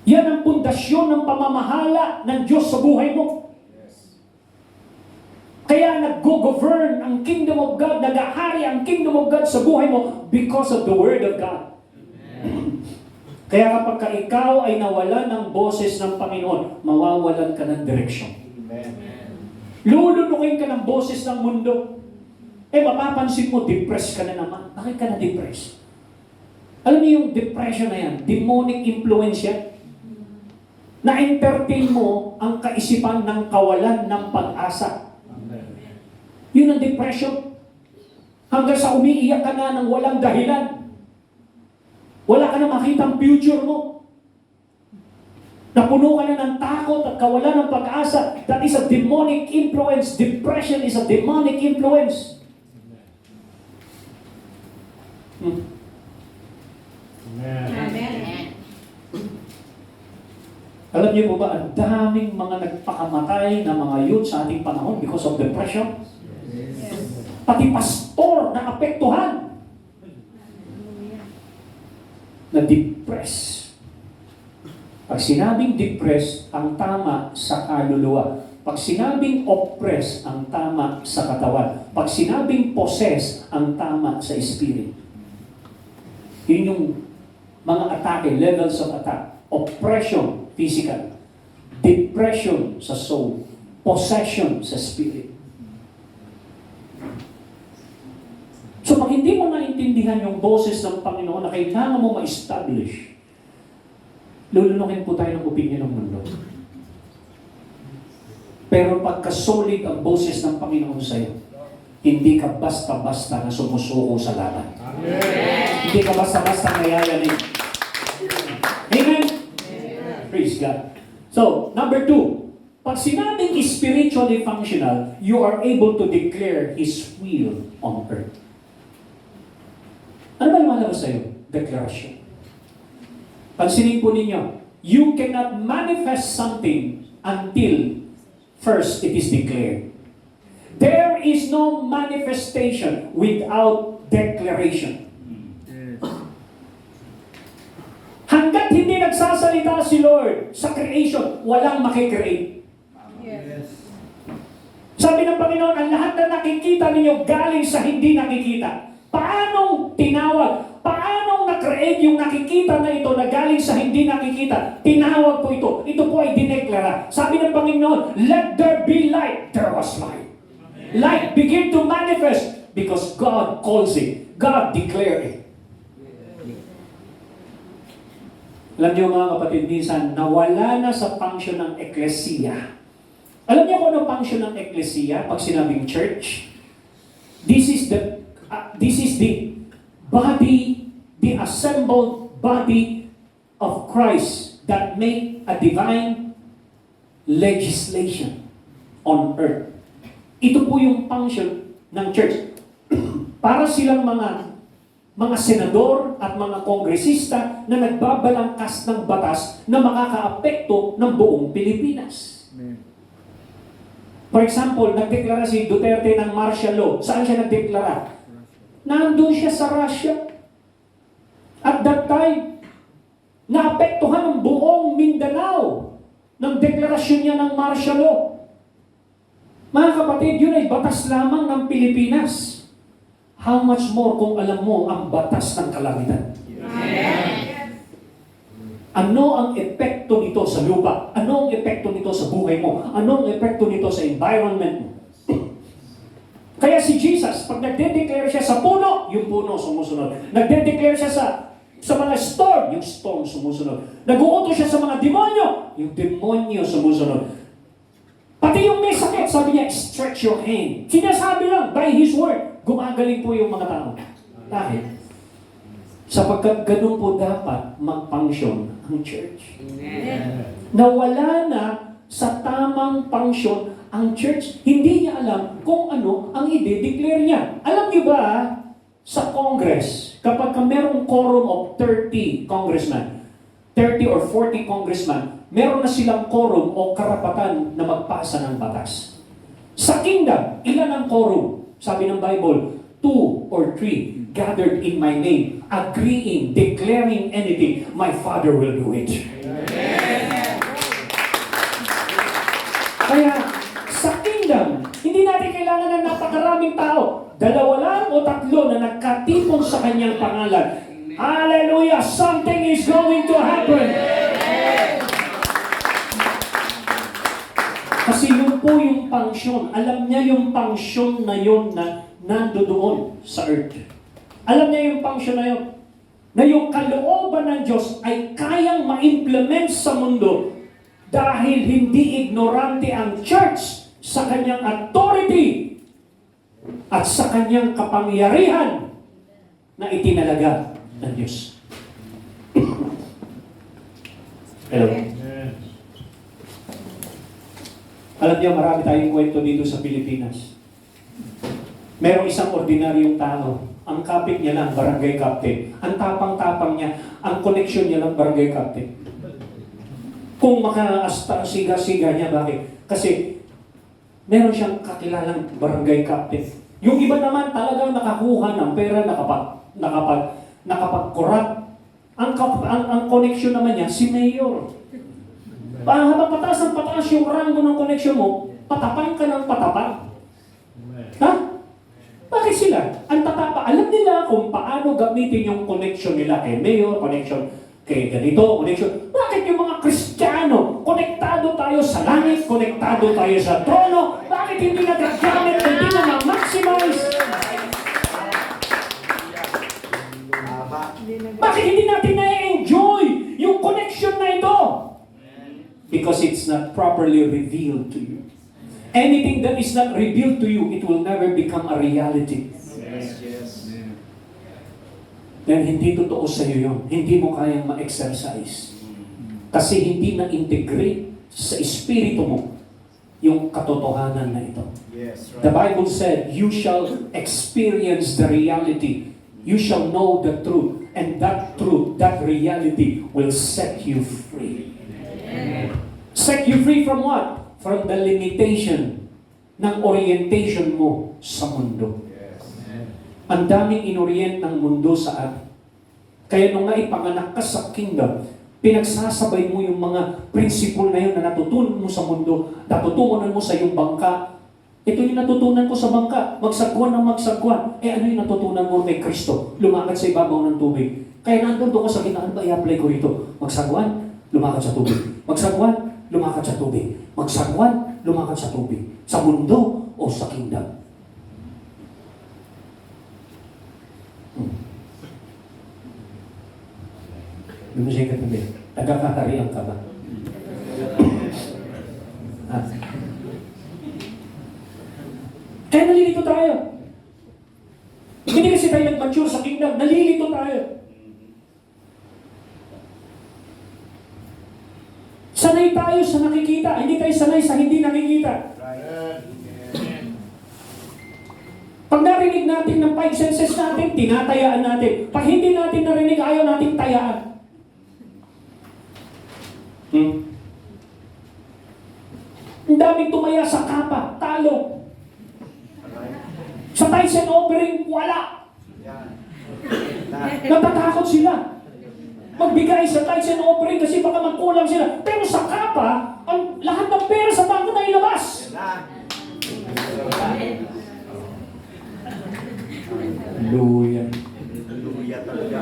Yan ang pundasyon ng pamamahala ng Diyos sa buhay mo. Kaya nag-govern ang kingdom of God, nag-ahari ang kingdom of God sa buhay mo because of the word of God. Kaya kapag ikaw ay nawalan ng boses ng Panginoon, mawawalan ka ng direksyon. Amen. Lulunukin ka ng boses ng mundo. Mapapansin mo, depressed ka na naman. Bakit ka na-depressed? Alam niyo yung depression na yan, demonic influence yan. Na-entertain mo ang kaisipan ng kawalan ng pag-asa. Yun ang depression. Hanggang sa umiiyak ka na ng walang dahilan. Wala ka na makitang future mo. Napuno ka na ng takot at kawalan ng pag-asa. That is a demonic influence. Depression is a demonic influence. Amen. Alam niyo po ba, ang daming mga nagpakamatay na mga youth sa ating panahon because of depression? Yes. Pati pastor na apektuhan. Na-depress. Pag sinabing depress, ang tama sa kaluluwa. Pag sinabing oppress, ang tama sa katawan. Pag sinabing possess, ang tama sa spirit. Yun yung mga atake, levels of attack. Oppression, physical. Depression sa soul. Possession sa spirit. So pag hindi mo naintindihan yung boses ng Panginoon na kailangan mo ma-establish, lulunukin po tayo ng opinion ng mundo. Pero pagka-solid ang boses ng Panginoon sa'yo, hindi ka basta-basta na sumusuko sa laban. Amen. Hindi ka basta-basta nayayanig. Amen? Praise God. So, number 2, Pag sinabing spiritually functional, you are able to declare His will on earth. Ano ba lumalabas sa'yo? Declaration. Pansinin po ninyo, you cannot manifest something until first it is declared. There is no manifestation without declaration. Hanggat hindi nagsasalita si Lord sa creation, walang makikreate. Yes. Sabi ng Panginoon, ang lahat na nakikita ninyo galing sa hindi nakikita. Paanong tinawag? Paanong na-create yung nakikita na ito na galing sa hindi nakikita? Tinawag po ito. Ito po ay dineklara. Sabi ng Panginoon, let there be light. There was light. Light begin to manifest because God calls it. God declared it. Alam niyo mga kapatid, minsan nawala na sa function ng eklesiya. Alam niyo kung ano function ng eklesiya pag sinabing church? This is the body, the assembled body of Christ that make a divine legislation on earth. Ito po yung function ng church. Para silang mga senador at mga kongresista na nagbabalangkas ng batas na makakaapekto ng buong Pilipinas. For example, nagdeklara si Duterte ng martial law. Saan siya nagdeklara? Nandun siya sa Russia. At that time, naapektuhan ang buong Mindanao ng deklarasyon niya ng martial law. Mga kapatid, yun ay batas lamang ng Pilipinas. How much more kung alam mo ang batas ng kalamidad? Ano ang epekto nito sa lupa? Ano ang epekto nito sa buhay mo? Ano ang epekto nito sa environment mo? Kaya si Jesus, pag nagde-declare siya sa puno, yung puno sumusunod. Nagde-declare siya sa mga storm, yung storm sumusunod. Nag-uutos siya sa mga demonyo, yung demonyo sumusunod. Pati yung may sakit, sabi niya, stretch your hand. Sinasabi lang, by His word, gumagaling po yung mga tao. Bakit? Sapagkat ganun po dapat mag-function ang church. Nawala na sa tamang function ang church. Hindi niya alam kung ano ang i-declare niya. Alam niyo ba, sa Congress, kapag merong quorum of 30 congressmen, 30 or 40 congressmen, meron na silang quorum o karapatan na magpasa ng batas. Sa kingdom, ilan ang quorum? Sabi ng Bible, 2 or 3 gathered in my name, agreeing, declaring anything, my Father will do it. Kaya, sa kingdom, hindi natin kailangan ng napakaraming tao. 2 lang o 3 na nagkatipon sa kanyang pangalan. Hallelujah! Something is going to happen! Kasi yun po yung function. Alam niya yung function na yun na nandoon sa earth. Alam niya yung function na yun. Na yung kalooban ng Diyos ay kayang ma-implement sa mundo dahil hindi ignorante ang church sa kanyang authority at sa kanyang kapangyarihan na itinalaga ng Diyos. Hello? Alam niyo, marami tayong kwento dito sa Pilipinas. Merong isang ordinaryong tao. Ang kapit niya lang, barangay captain. Ang tapang-tapang niya, ang connection niya lang, barangay captain. Kung maka-siga-siga niya, bakit? Kasi meron siyang kakilalang barangay captain. Yung iba naman talagang nakakuha ng pera, nakapag-corrupt. Ang connection naman niya, si mayor. Habang pataas ang pataas yung rango ng connection mo, patapang ka ng patapang. Ha? Bakit sila? Ang tatapa, alam nila kung paano gamitin yung connection nila kay mayor, connection kay ganito, connection. Bakit yung mga Kristiyano, konektado tayo sa langit, konektado tayo sa trono, bakit hindi nagagamit, hindi na ma-maximize? Bakit hindi natin na-enjoy yung connection na ito? Because it's not properly revealed to you. Anything that is not revealed to you, it will never become a reality. Yes. Dahil hindi totoo sa iyo yun. Hindi mo kayang ma-exercise. Kasi hindi na-integrate sa espiritu mo yung katotohanan na ito. Yes, The right. Bible said, you shall experience the reality. You shall know the truth. And that truth, that reality will set you free. Set you free from what? From the limitation ng orientation mo sa mundo. Yes. Ang daming inorient ng mundo sa atin. Kaya nung nga ipanganak ka sa kingdom, pinagsasabay mo yung mga principle na yun na natutunan mo sa mundo, natutunan mo sa iyong bangka. Ito yung natutunan ko sa bangka, magsagwan ng magsagwan. Ano yung natutunan mo kay Kristo? Lumakad sa ibabaw ng tubig. Kaya nandun doon ko sa gitna, ano ba i-apply ko rito? Magsagwan, lumakad sa tubig. Magsagwan, lumakad sa tubig. Magsagwan, lumakad sa tubig. Sa mundo o sa kingdom? Lumusay ka tabi. Nagkakaharian ka ba? Ah. Kaya nalilito tayo. Hindi kasi tayo nag-mature sa kingdom. Nalilito tayo. Sanay tayo sa nakikita. Hindi tayo sanay sa hindi nakikita. Right. Pag narinig natin ng five senses natin, tinatayaan natin. Pag hindi natin narinig, ayaw natin tayaan. Ang daming tumaya sa kapa, talo. Sa tithes and offering, wala. Yan. Natatakot sila. Magbigay sa tithes and offering kasi baka magkulang sila. Pero sa kapa, ang lahat ng pera sa bangko na ilabas. Hallelujah. Hallelujah talaga.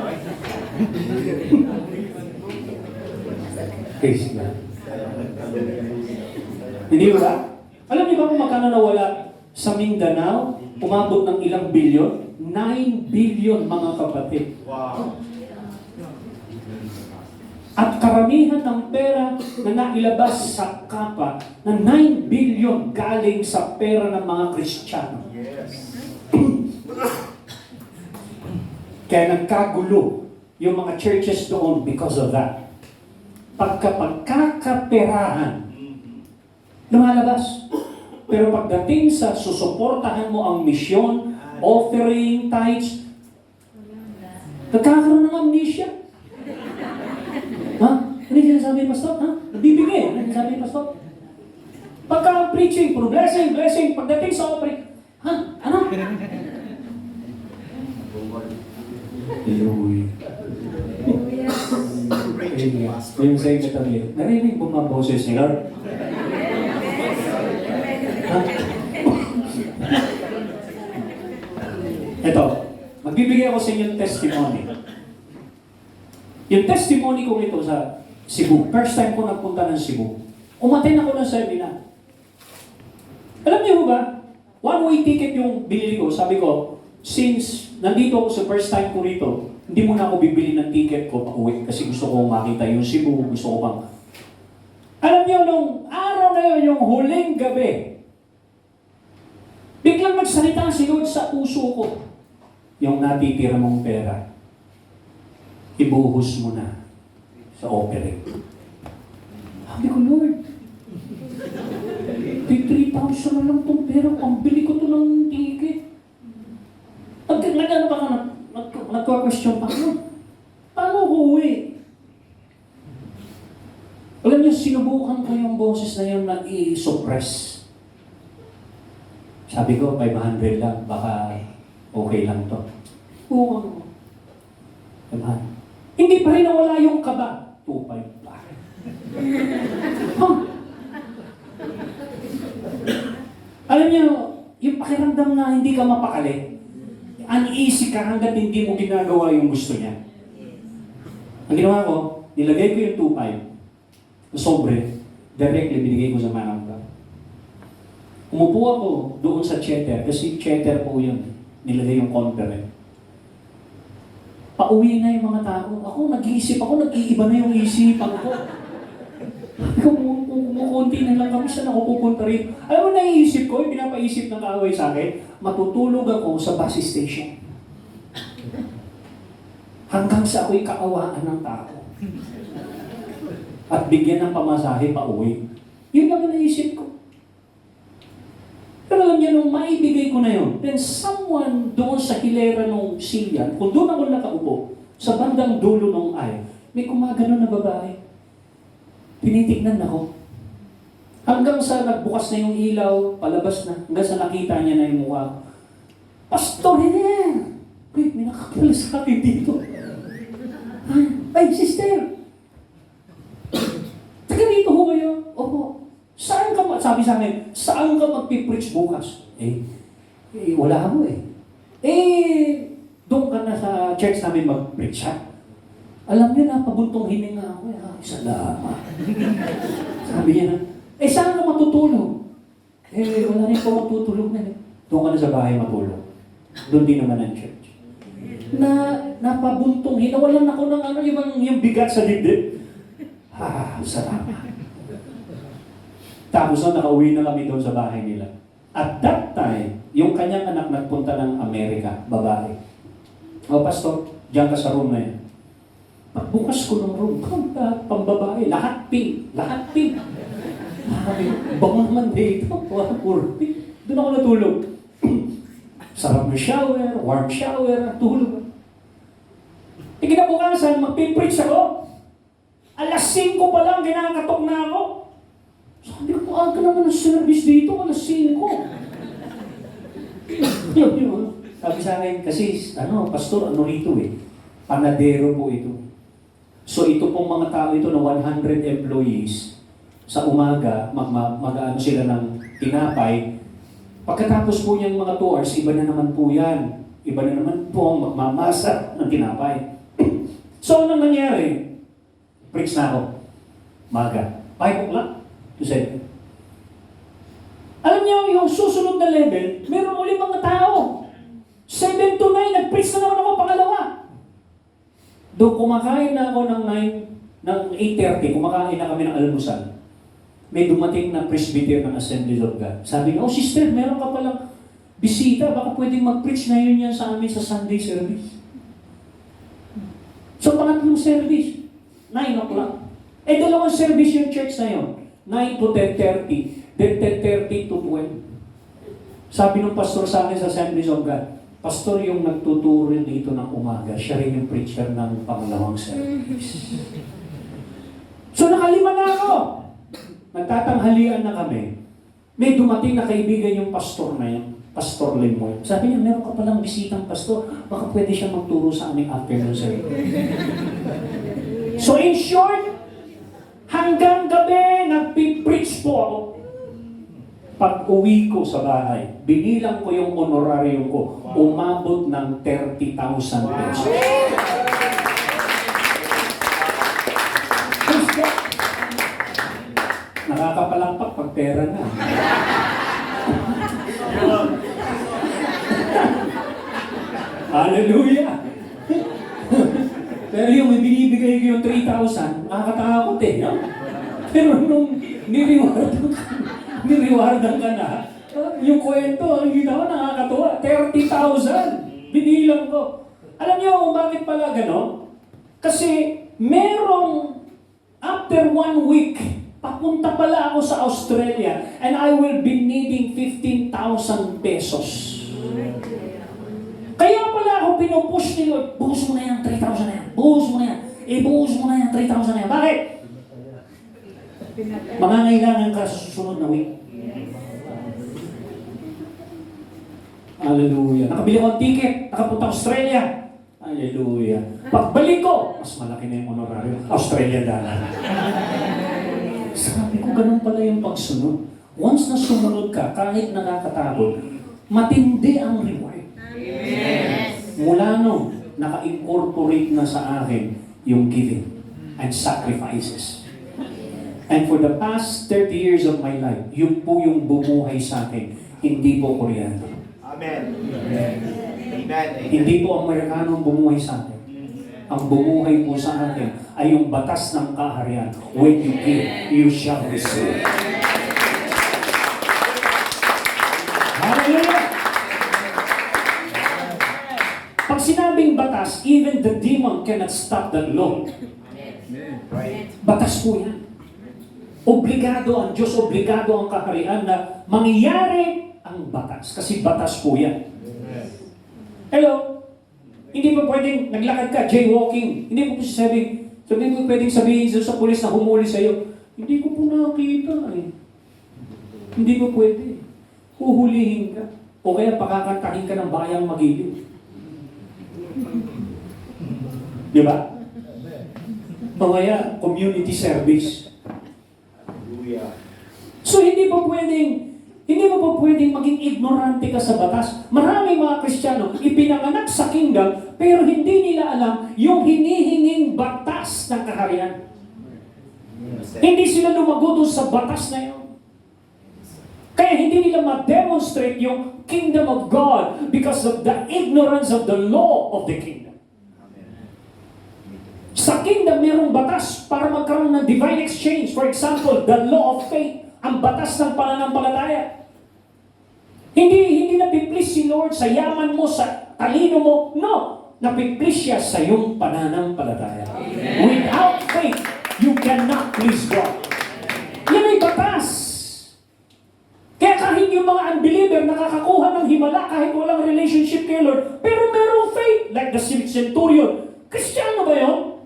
Praise God. Hindi ba? Alam niyo ba kung magkano nawala sa Mindanao? Umabot ng ilang bilyon? 9 billion, mga kapatid. Wow. At karamihan ng pera na nailabas sa kapa na 9 billion galing sa pera ng mga Kristiyano. Yes. Kaya nagkagulo yung mga churches doon because of that. Pagkapagkakaperahan, lumalabas. Pero pagdating sa susuportahan mo ang misyon, offering, tithes, nagkakaroon ng amnesia. Ha? Ano yung sinasabi ni Pastor? Ha? Nagbibigay. Ano yung sinasabi ni Pastor? Pagka preaching, puro blessing, blessing. Pagdating sa offering, ha? Ano? Hallelujah. Yung sa inyo kami, narinig mo mga boses ni Lord? Ha? Ito, magbibigay ako sa inyo ng testimony. Yung testimony ko ito sa Cebu, first time ko nagpunta ng Cebu, umattend ako ng seminar. Alam niyo ba, one-way ticket yung binili ko, sabi ko, since nandito ako sa first time ko rito, hindi muna ako bibili ng ticket ko pa-uwi kasi gusto ko makita yung Cebu, gusto ko bang... Alam niyo, nung araw na yun, yung huling gabi, biglang magsalita si Lord sa puso ko. Yung natitira mong pera, ibuhos mo na sa offering. Sabi ko, Lord, 3,000 na lang itong pera, pambili ko ito ng ticket. Nagka-question pa ako. Paano ako uwi? Alam niyo, sinubukan ko yung boses na yun na i-suppress. Sabi ko, 500 lang, baka okay lang to. Oo. Hindi pa rin nawala yung kaba. 2.5 pa. Huh? Alam niyo, yung pakiramdam na hindi ka mapakali, uneasy ka hanggat hindi mo ginagawa yung gusto niya. Ang ginawa ko, nilagay ko yung 2.5 na sobre, directly binigay ko sa manang ka. Umupo ako doon sa cheddar, kasi cheddar po yun. Nilagay yung convert. Pauwi na yung mga tao. Ako, nag-iiba na yung isipan ko. Kumukunti na lang kami, saan ako pupunta rin? Alam mo, naiisip ko, yung pinapaisip ng kaaway sa akin, matutulog ako sa bus station. Hanggang sa ako'y kaawaan ng tao. At bigyan ng pamasahe pa uwi. Yun lang ang naisip ko. Pero alam niya, nung maibigay ko na yun, then someone doon sa hilera nung silya, kung doon ako nakaupo, sa bandang dulo nung ay, may kumagano na babae. Tinitignan ako. Hanggang sa nagbukas na yung ilaw, palabas na, hanggang sa nakita niya na yung mukha ko. Pastor, hindi! Wait, may nakakilala sa akin dito. Ay, sister! Taga rito ho kayo? Opo. Saan ka, sabi sa akin, saan ka magpipreach bukas? Wala ako doon ka na sa church namin mag-preach ha? Alam niyo na, pabuntong hininga ako. Ay, salamat. Sabi niya na, saan ka matutulog? Wala rin po matutulog na. Doon ka na sa bahay matulog. Doon din naman ang church. Napabuntong hinawalan ako ng yung bigat sa dibdib. Salamat. Tapos nakauwi na kami doon sa bahay nila. At that time, yung kanyang anak nagpunta ng Amerika, babae. Pastor, diyan ka sa room na yan. Pagbukas ko ng room, pambabae, lahat pink. Baka naman dito, puro pink. Doon ako natulog. Sarap ng shower, warm shower, tulog. Kinabukasan, magpipreach ako. Alas 5 pa lang, ginakatok na ako. Sabi ko, aga naman ang service dito, alas 5. Yun. Sabi sa akin, kasi, pastor, rito panadero po ito. So ito pong mga tao ito na 100 employees, sa umaga, mag-ano sila ng tinapay. Pagkatapos po niyang mga 2 hours, iba na naman po yan. Iba na naman po ang magmamasa ng tinapay. So, anong nangyari? Preach na ako. Maga. 5 o'clock to 7. Alam niyo, yung susunod na level, meron ulit mga tao. 7 to 9, nag-preach na naman ako pangalawa. Doon kumakain na ako ng 8:30, kumakain na kami ng almusal. May dumating na presbyter ng Assemblies of God. Sabi niya, sister, meron ka palang bisita, baka pwedeng mag-preach na yun yan sa amin sa Sunday service. So, pangatlong service, 9 o'clock. Dalawang service yung church na yun. 9 to 10:30, then 10:30 to 12. Sabi ng pastor sa akin sa Assemblies of God, pastor yung nagtuturo dito ng umaga, siya rin yung preacher ng pangalawang service. So, nakalima na ako. Nagtatanghalian na kami. May dumating na kaibigan yung pastor na yun, Pastor Limoy. Sabi niya, meron ka palang bisitang pastor, baka pwede siya magturo sa aming afternoon service. So in short, hanggang gabi, nagpipreach po ako. Pag uwi ko sa bahay, binilang ko yung honorarium ko, umabot ng 30,000 pesos. Nakakapalakpak pag pera na. Hallelujah! Pero yung binibigay ko yung 3,000, nakakatakot no? Pero nung niriwardan ka na, yung kwento, ang ginawa, nakakatuwa. 30,000! Binilang ko. Alam niyo kung bakit pala gano'n? Kasi merong after 1 week, papunta pala ako sa Australia and I will be needing 15,000 pesos. Kaya pala ako pinupush ni Lord, buhos mo na yan, 3,000 na yan. Buhos mo na yan. Buhos mo na yan, 3,000 na yan. Bakit? Mangangailangan ka sa susunod na week. Hallelujah. Nakabili ko ang ticket, nakapunta Australia. Hallelujah. Pagbalik ko, mas malaki na yung honorarium. Australia dala. Sabi ko, ganun pala yung pagsunod. Once na sumunod ka, kahit nakakatakot, matindi ang reward. Amen. Mula nung naka-incorporate na sa akin yung giving and sacrifices. And for the past 30 years of my life, yun po yung bumuhay sa akin, hindi po Koreano. Amen. Amen. Amen. Hindi po Amerikano ang bumuhay sa akin. Ang bumuhay po sa akin ay yung batas ng kaharian. When you give, you shall receive. Hallelujah! Pag sinabing batas, even the demon cannot stop that law. Batas po yan. Obligado ang Diyos, obligado ang kaharian na mangyayari ang batas. Kasi batas po yan. Hello? Hindi pa pwedeng naglakad ka, jaywalking. Hindi po sabihin mo pwedeng sabihin sa pulis na humuli sa'yo, hindi ko po nakakita eh. Hindi po pwede. Huhulihin ka. O kaya pakakantahin ka ng bayang magiliw. Di ba? O kaya community service. Hallelujah. So hindi mo pa pwedeng maging ignorante ka sa batas. Maraming mga Kristiyano ipinanganak sa kingdom pero hindi nila alam yung hinihinging batas ng kaharian. Hindi sila lumago doon sa batas na yun. Kaya hindi nila ma-demonstrate yung kingdom of God because of the ignorance of the law of the kingdom. Sa kingdom, mayroong batas para magkaroon ng divine exchange. For example, the law of faith, ang batas ng pananampalataya. Hindi napiplis si Lord sa yaman mo, sa talino mo. No! Napiplis siya sa iyong pananampalataya. Without faith, you cannot please God. Yan ay batas. Kaya kahit yung mga unbeliever nakakakuha ng himala kahit walang relationship kay Lord, pero merong faith, like the centurion. Kristiyano ba yun?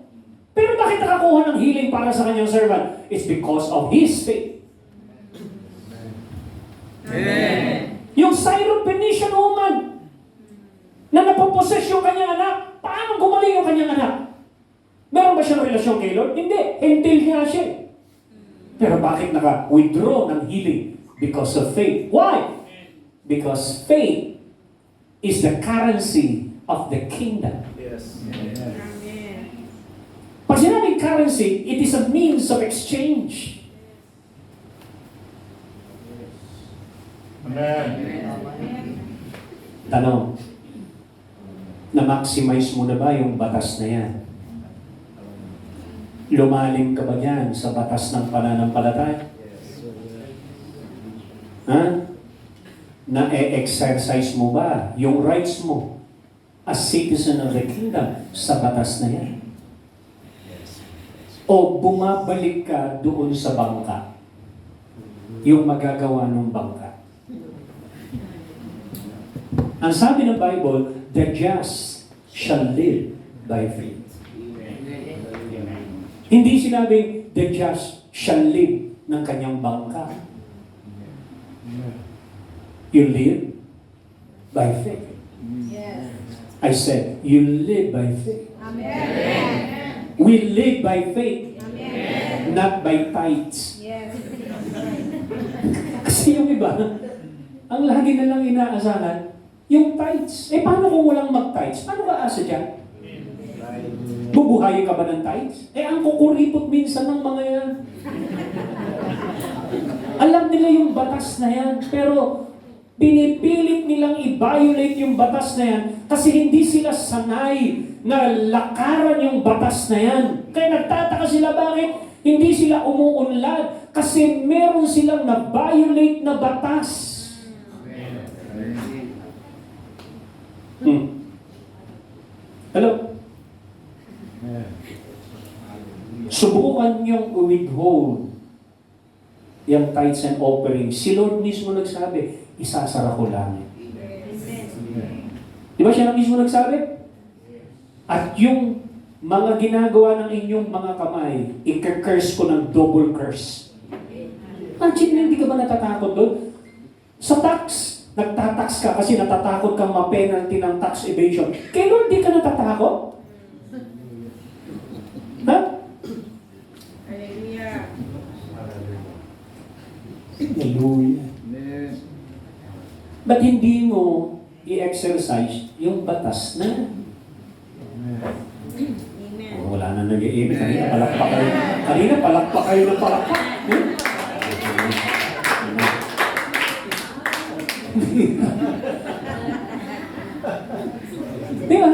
Pero bakit nakakuha ng healing para sa kanyang servant? It's because of his faith. Amen. Yung Syrophoenician woman na napoposes yung kanyang anak, paano gumaling yung kanyang anak? Meron ba siyang relasyon kay Lord? Hindi. Until niya siya. Pero bakit naka-withdraw ng healing? Because of faith. Why? Because faith is the currency of the kingdom. Yes. Pag sinabing currency, it is a means of exchange. Amen. Tanong, na-maximize mo na ba yung batas na yan? Lumalim ka ba yan sa batas ng pananampalataya? Ha? Na-exercise mo ba yung rights mo as citizen of the kingdom sa batas na yan? O bumabalik ka doon sa bangka? Yung magagawa ng bangka? Ang sabi ng Bible, the just shall live by faith. Hindi sinabing the just shall live ng kanyang bangka. You live by faith. Yes. I said, you live by faith. Amen. We live by faith, Amen. not by tithes. Yes. Kasi yung iba, ang lagi na lang inaasahan, yung tithes. Paano kung walang mag-tithes? Paano ka asa dyan? Bubuhayin ka ba ng tithes? Ang kukuripot minsan ng mga yan. Alam nila yung batas na yan, pero pinipilit nilang i-violate yung batas na yan kasi hindi sila sanay na lakaran yung batas na yan. Kaya nagtataka sila bakit hindi sila umuunlad kasi meron silang na-violate na batas. Hello? Subukan niyong withhold yung tithes and offerings. Si Lord mismo nagsabi, isasara ko langit. Di ba siya na mismo nagsabi? At yung mga ginagawa ng inyong mga kamay, i-curse ko ng double curse. Imagine, hindi ka ba natatakot doon? Sa tax, nagtatax ka kasi natatakot kang ma-penalty ng tax evasion. Kaya Lord, di ka natatakot? Ha? Hallelujah. Hallelujah. Ba't hindi mo i-exercise yung batas na? Amen. Wala na nag-iibig. Kanina palakpak kayo. Kanina palakpak kayo ng palakpak. Di ba?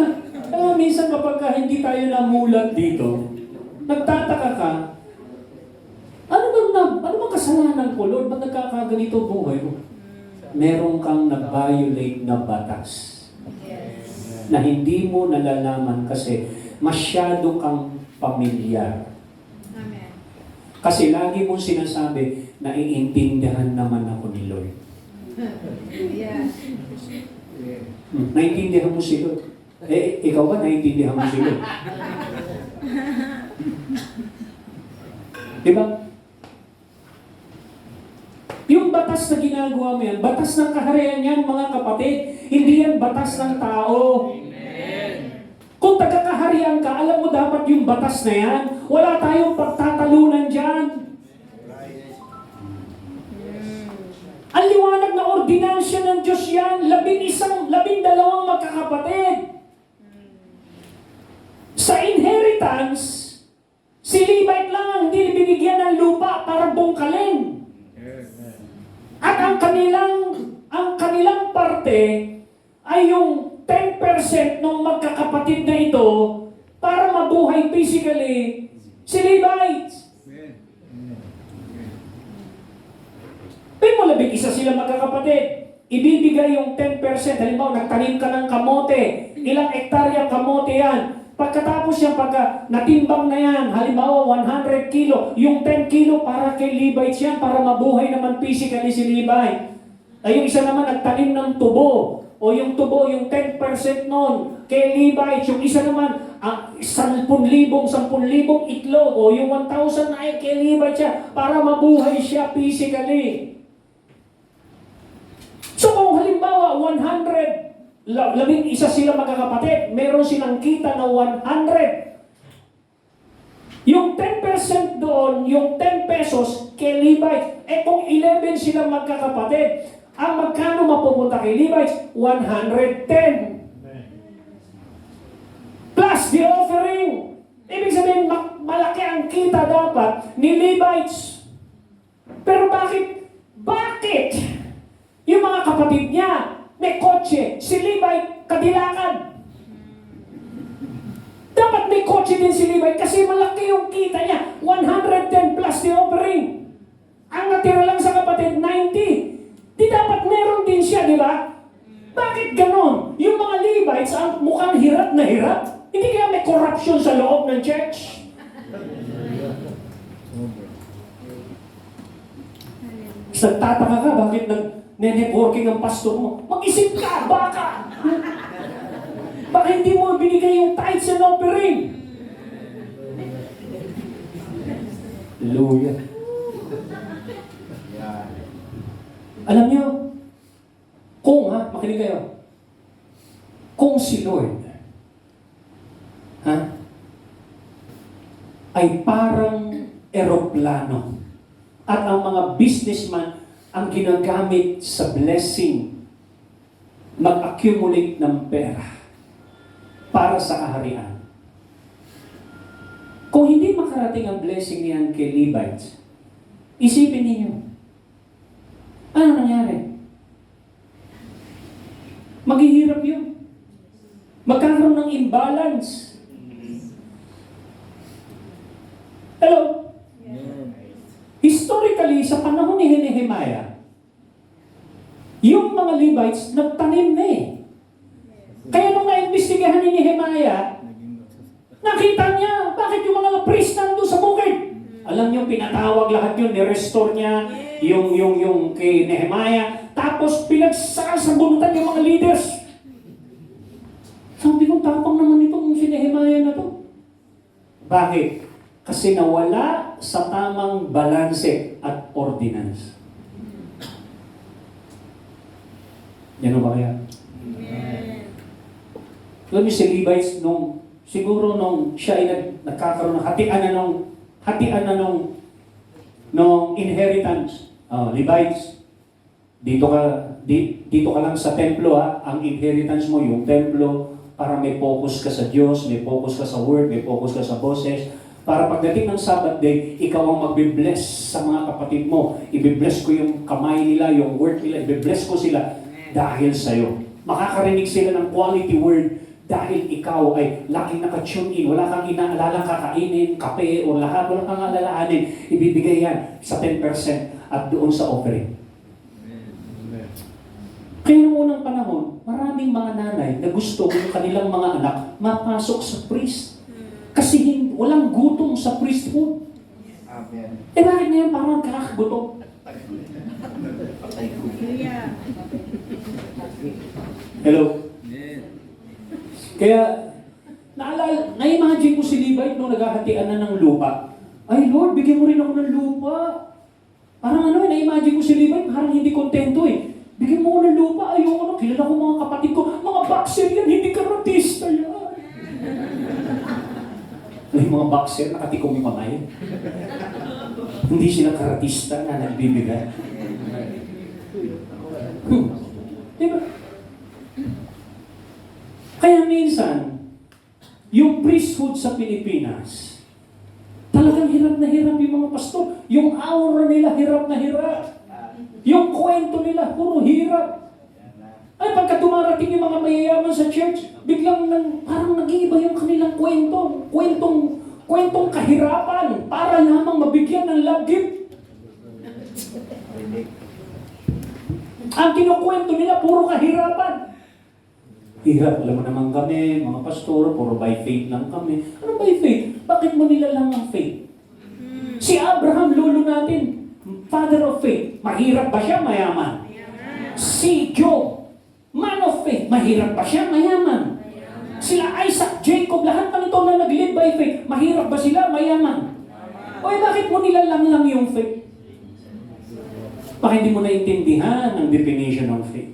Minsan kapag hindi tayo namulat dito, nagtataka ka, ano bang kasalanan ko, Lord? Ba't nagkakaganito buhay mo? Meron kang na-violate na batas na hindi mo nalalaman kasi masyado kang pamilyar. Amen. Kasi lagi mong sinasabi, naiintindihan naman ako ni Lord. Yeah. Naintindihan mo sila. Ikaw ba naintindihan mo sila? Diba? Yung batas na ginagawa mo yan, batas ng kaharian yan, mga kapatid. Hindi yan batas ng tao. Kung taga-kaharian ka, alam mo dapat yung batas na yan. Wala tayong pagtatalunan dyan. Ang liwanag na ordinansya ng Diyos yan, 12 magkakapatid. Sa inheritance, si Levite lang ang hindi binigyan ng lupa para bungkalin. At ang kanilang parte ay yung 10% ng magkakapatid na ito para mabuhay physically si Levites. Pero mo labing isa sila magkakapatid. Ibibigay yung 10%. Halimbawa, nagtanim ka ng kamote. Ilang hektarya kamote yan. Pagkatapos yan, pagka natimbang na yan, halimbawa 100 kilo, yung 10 kilo para kay Levites yan, para mabuhay naman physically si Levite. Ay yung isa naman nagtanim ng tubo, o yung tubo, yung 10% nun, kay Levites. Yung isa naman, 10,000 itlog, o yung 1,000 na ay kay Levites siya, para mabuhay siya physically. So kung halimbawa 100, 11 sila magkakapatid, meron silang kita na 100. Yung 10% doon, yung 10 pesos kay Levites, kung 11 sila magkakapatid, ang magkano mapupunta kay Levites? 110. Plus the offering. Ibig sabihin, malaki ang kita dapat ni Levites. Pero bakit? Yung mga kapatid niya, may kotse, si Levite, kadilakan. Dapat may kotse din si Levite kasi malaki yung kita niya. 110 plus the offering. Ang natira lang sa kapatid, 90. Di dapat meron din siya, di ba? Bakit ganon? Yung mga Levites, ang mukhang hirap na hirap. Hindi kaya may corruption sa loob ng church? Nagtataka ka, bakit nag-networking ang pastor mo? Mag-isip ka, baka! Baka hindi mo binigay yung tithes and offering. Hallelujah. Alam niyo, makinig kayo, kung si Lord, ay parang eroplano, at ang mga businessman ang ginagamit sa blessing, mag-accumulate ng pera para sa kaharian. Kung hindi makarating ang blessing niyan kay Levites, isipin ninyo, ano nangyari? Maghihirap yun. Magkakaroon ng imbalance. Hello? Historically, sa panahon ni Nehemiah, yung mga Levites nagtanim na eh. Kaya nung naimbestigahan ni Nehemiah, nakita niya, bakit yung mga priest nandun sa bukid? Alam niyo, pinatawag lahat yun, ni-restore niya yung kay Nehemiah, tapos pinagsasabunutan yung mga leaders. Sabi ko, tapang naman itong si Nehemiah na to. Bakit? Kasi nawala sa tamang balanse at ordinance. Yan o ba kaya? Alam niyo si Levites, siguro nung siya ay nagkakaroon ng hatian na nung inheritance. Levites, dito ka lang sa templo ang inheritance mo, yung templo, para may focus ka sa Diyos, may focus ka sa Word, may focus ka sa boses. Para pagdating ng Sabbath day, ikaw ang magbe-bless sa mga kapatid mo. Ibe-bless ko yung kamay nila, yung word nila, ibe-bless ko sila dahil sa'yo. Makakarinig sila ng quality word dahil ikaw ay laging naka-tune in, wala kang inaalalang kakainin, kape, o lahat, wala kang alalaanin. Ibibigay yan sa 10% at doon sa offering. Kaya noong unang panahon, maraming mga nanay na gusto yung kanilang mga anak mapasok sa priest. Kasi walang gutom sa priesthood. Amen. Bakit ngayon parang kakagutom? Hallelujah. Hello? Kaya, na-imagine ko si Levite nung naghahatian na ng lupa. Ay Lord, bigyan mo rin ako ng lupa. Parang na-imagine ko si Levite, parang hindi kontento eh. Bigyan mo ko ng lupa, ayoko na, kilala ko mga kapatid ko, mga boxer yan, hindi karatista yan. May mga boxer, nakatikom yung mga yan. Hindi sila karatista na nagbibigay. Diba? Kaya minsan, yung priesthood sa Pilipinas, talagang hirap na hirap yung mga pastor. Yung aura nila, hirap na hirap. Yung kwento nila, puro hirap. Ay, pagka dumarating yung mga mayayaman sa church, biglang parang nag-iiba yung kanilang kwento. Kwentong kahirapan para lamang mabigyan ng love gift. Ang kinukwento nila, puro kahirapan. Hirap, alam mo naman kami, mga pastor, puro by faith lang kami. Ano by faith? Bakit mo nila lang ang faith? Si Abraham, lolo natin, father of faith. Mahirap ba siya? Mayaman. Si Job, man of faith. Mahirap ba siya? Mayaman. Sila Isaac, Jacob, lahat ng ito na nag-live by faith. Mahirap ba sila? Mayaman. O bakit mo nila lang yung faith? Baka hindi mo naintindihan ang definition of faith.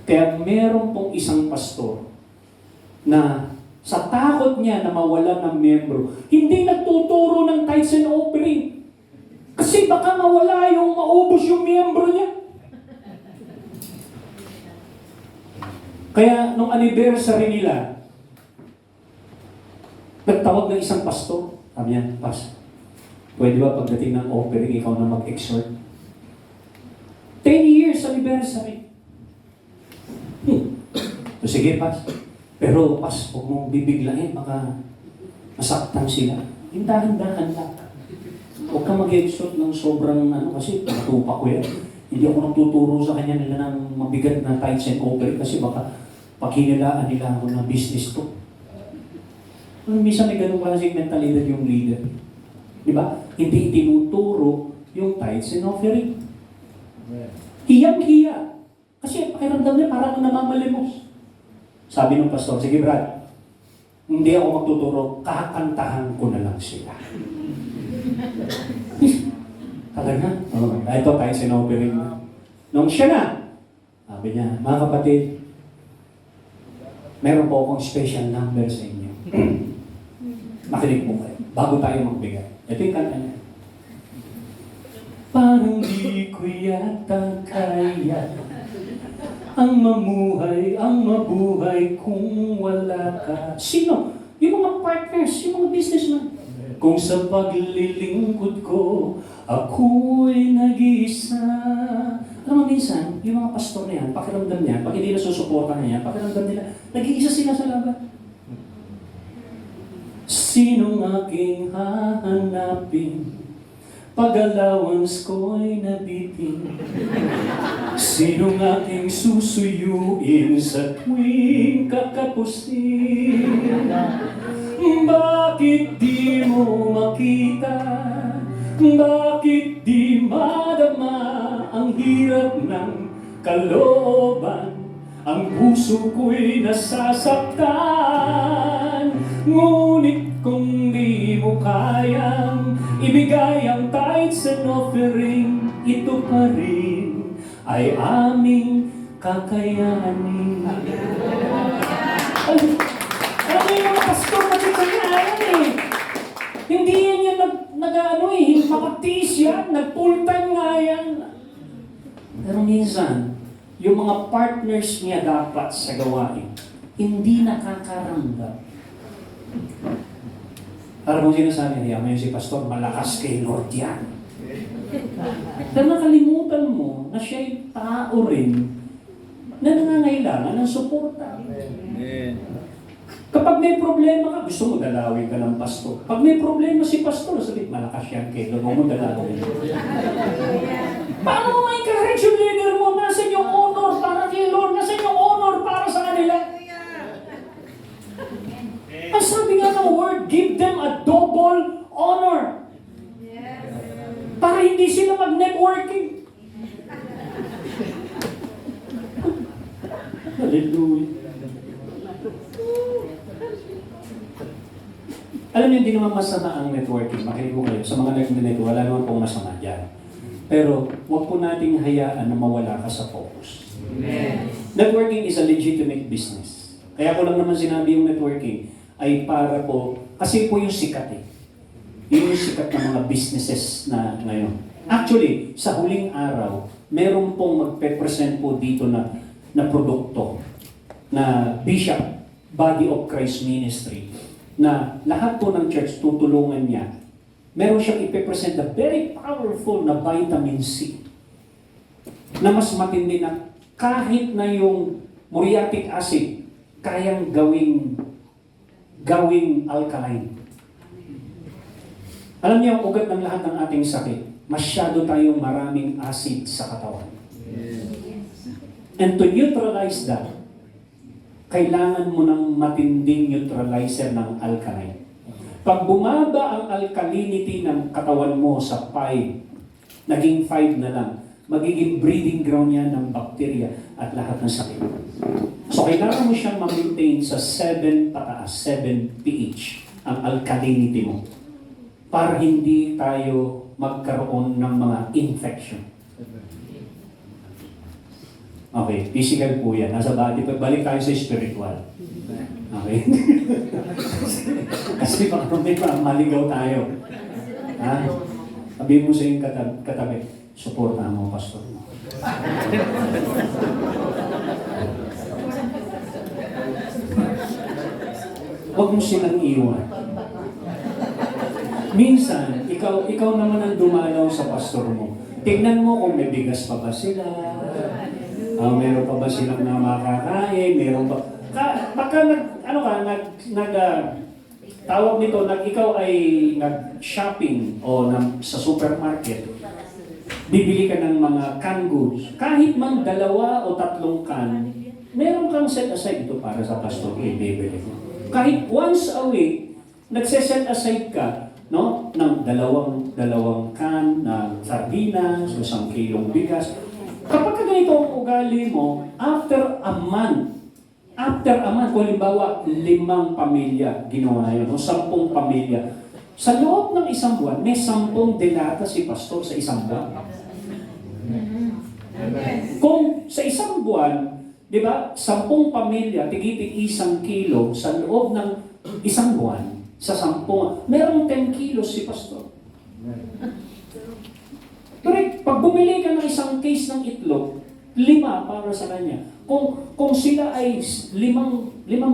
Kaya meron pong isang pastor na sa takot niya na mawala ng miyembro, hindi nagtuturo ng tithes and offering. Kasi baka mawala yung maubos yung miyembro niya. Kaya nung anniversary nila, nagtawag ng isang pastor. Sabi niya, Pas, pwede ba pagdating ng offering, ikaw na mag-exhort? 10 years anniversary. So, sige, Pas. Pero, Pas, huwag mong bibiglain, baka masaktan sila. Hindahan-dahan lang. Huwag kang mag-exhort ng sobrang, kasi matupa ko yan. Hindi ako nagtuturo sa kanya nila ng mabigat na tithes and offering kasi baka pagkinilaan nila ako na business to. Minsan may ganun klaseng mentalidad yung leader. Di ba? Hindi tinuturo yung tithes and offering. Hiyang-hiya. Kasi pakiramdam niya parang namamalimos. Sabi ng pastor, sige Brad, hindi ako magtuturo, kakantahan ko na lang sila. Talaga? Ito tayo sinoperin mo. Nung siya na, sabi niya, mga kapatid, meron po akong special number sa inyo. Makinig po kayo, bago tayo magbigay. Ito yung kanta niya. Parang di ko yata kaya ang mabuhay kung wala ka. Sino? Yung mga partners, yung mga businessman. Kung sa paglilingkod ko, ako'y nag-iisa. Alam mo minsan, yung mga pastor na yan, pakiramdam niya, pag hindi nasusuporta na yan, pakiramdam nila, nag-iisa sila sa laban. Sinong aking hahanapin? Pag-allowance ko'y nabitin. Sinong aking susuyuin sa tuwing kakapusin? Bakit di mo makita? Bakit di madama ang hirap ng kalooban? Ang puso ko'y nasasaktan. Ngunit kung di mo kayang ibigay ang tithes and offering, ito pa rin ay aming kakayanin. Alam mo yung mga pastor na kakayanin eh. Hindi yan yung mapagtiis yan, nag-full-time nga yan. Pero minsan, yung mga partners niya dapat sa gawain, hindi nakakaramdam. Para mong sinasabi niya, may si pastor, malakas kay Lord yan. Pero nakalimutan mo na siya'y tao rin na nangangailangan ng suporta. Kapag may problema ka, gusto mo dalawin ka ng pastor. Pag may problema si pastor, sabi, malakas yan kay Lord, huwag mo dalawin. Paano mo ma-encourage yung leader mo? Nasaan yung honor para kay Lord? Nasaan yung honor para sa kanila? Ang sabi nga ng word, give them a double honor. Para hindi sila Hallelujah. Alam niyo, hindi naman masama ang networking. Makinig ko kayo. Sa mga nag-network, wala naman pong masama dyan. Pero, huwag po nating hayaan na mawala ka sa focus. Amen. Networking is a legitimate business. Kaya ko lang naman sinabi yung networking ay para po, kasi po yung sikat eh. Yun yung sikat ng mga businesses na ngayon. Actually, sa huling araw, meron pong magpe-present po dito na produkto na Bishop, Body of Christ Ministry, na lahat po ng church tutulungan niya. Meron siyang ipe-present na very powerful na vitamin C na mas matindi na kahit na yung muriatic acid kayang gawing alkaline. Alam niyo, ang ugat ng lahat ng ating sakit, masyado tayong maraming acid sa katawan. And to neutralize that, kailangan mo ng matinding neutralizer ng alkaline. Pag bumaba ang alkalinity ng katawan mo sa 5, naging 5 na lang, magiging breeding ground yan ng bacteria at lahat ng sakit. So kailangan mo siyang ma-maintain sa 7 pataas, 7 pH ang alkalinity mo para hindi tayo magkaroon ng mga infection. Okay, physical po yan. Nasa body. Balik tayo sa spiritual. Okay? Kasi baka may maligaw tayo. Ha? Sabihin mo sa yung katabi, suportahan mo, pastor mo. Huwag mo silang iwan. Minsan, ikaw naman ang dumalaw sa pastor mo. Tingnan mo kung may bigas pa ba sila. Meron pa ba silang na makakain? Meron pa. Baka tawag nito, ikaw ay nag-shopping o sa supermarket, bibili ka ng mga canned goods. Kahit man 2 o 3 can, meron kang set aside ito para sa pastor, ibibili mo. Kahit once a week, nagse-set aside ka, no, ng 2 can ng sardinas, 1 kilong bigas. Kapag ganito ang ugali mo, after a month, kung halimbawa 5 pamilya ginawa yun, o 10 pamilya, sa loob ng 1 buwan, may 10 delata si pastor sa 1 buwan. Kung sa 1 buwan, di ba, 10 pamilya, tigitig 1 kilo, sa loob ng 1 buwan, sa 10, merong 10 kilos si pastor. Correct. Pag bumili ka ng 1 case ng itlog, 5 para sa kanya. Kung sila ay 5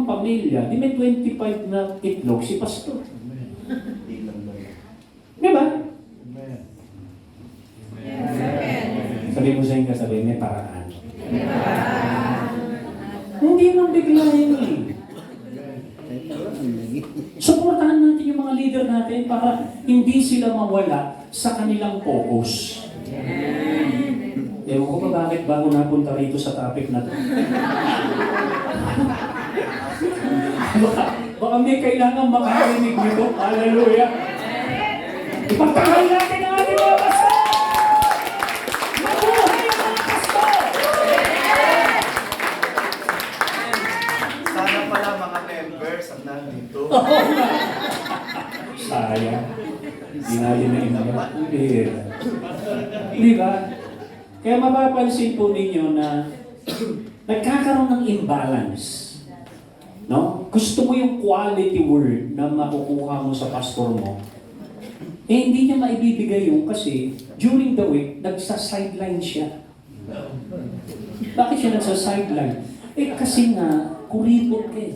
pamilya, di may 25 na itlog si pastor. Di ba? Sabi mo sa inyo, sabi may paraan. Hindi man bigla yun eh. Suportahan natin yung mga leader natin para hindi sila mawala sa kanilang focus. Ewan ko ba bakit bago napunta rito sa topic na to? baka may kailangan makarinig nito. Hallelujah! Ipagtangal natin ang ating mga pastor! Mabuhay ang mga pastor! Sana pala mga members ang nandito. Sayang. Hindi natin na inabot. Di ba? Kaya mapapansin po ninyo na nagkakaroon ng imbalance. No? Gusto mo yung quality word na makukuha mo sa pastor mo, hindi niya maibibigay yun kasi during the week, nagsa-sideline siya. Bakit siya nagsa-sideline? Kasi nga, kuripot ka eh.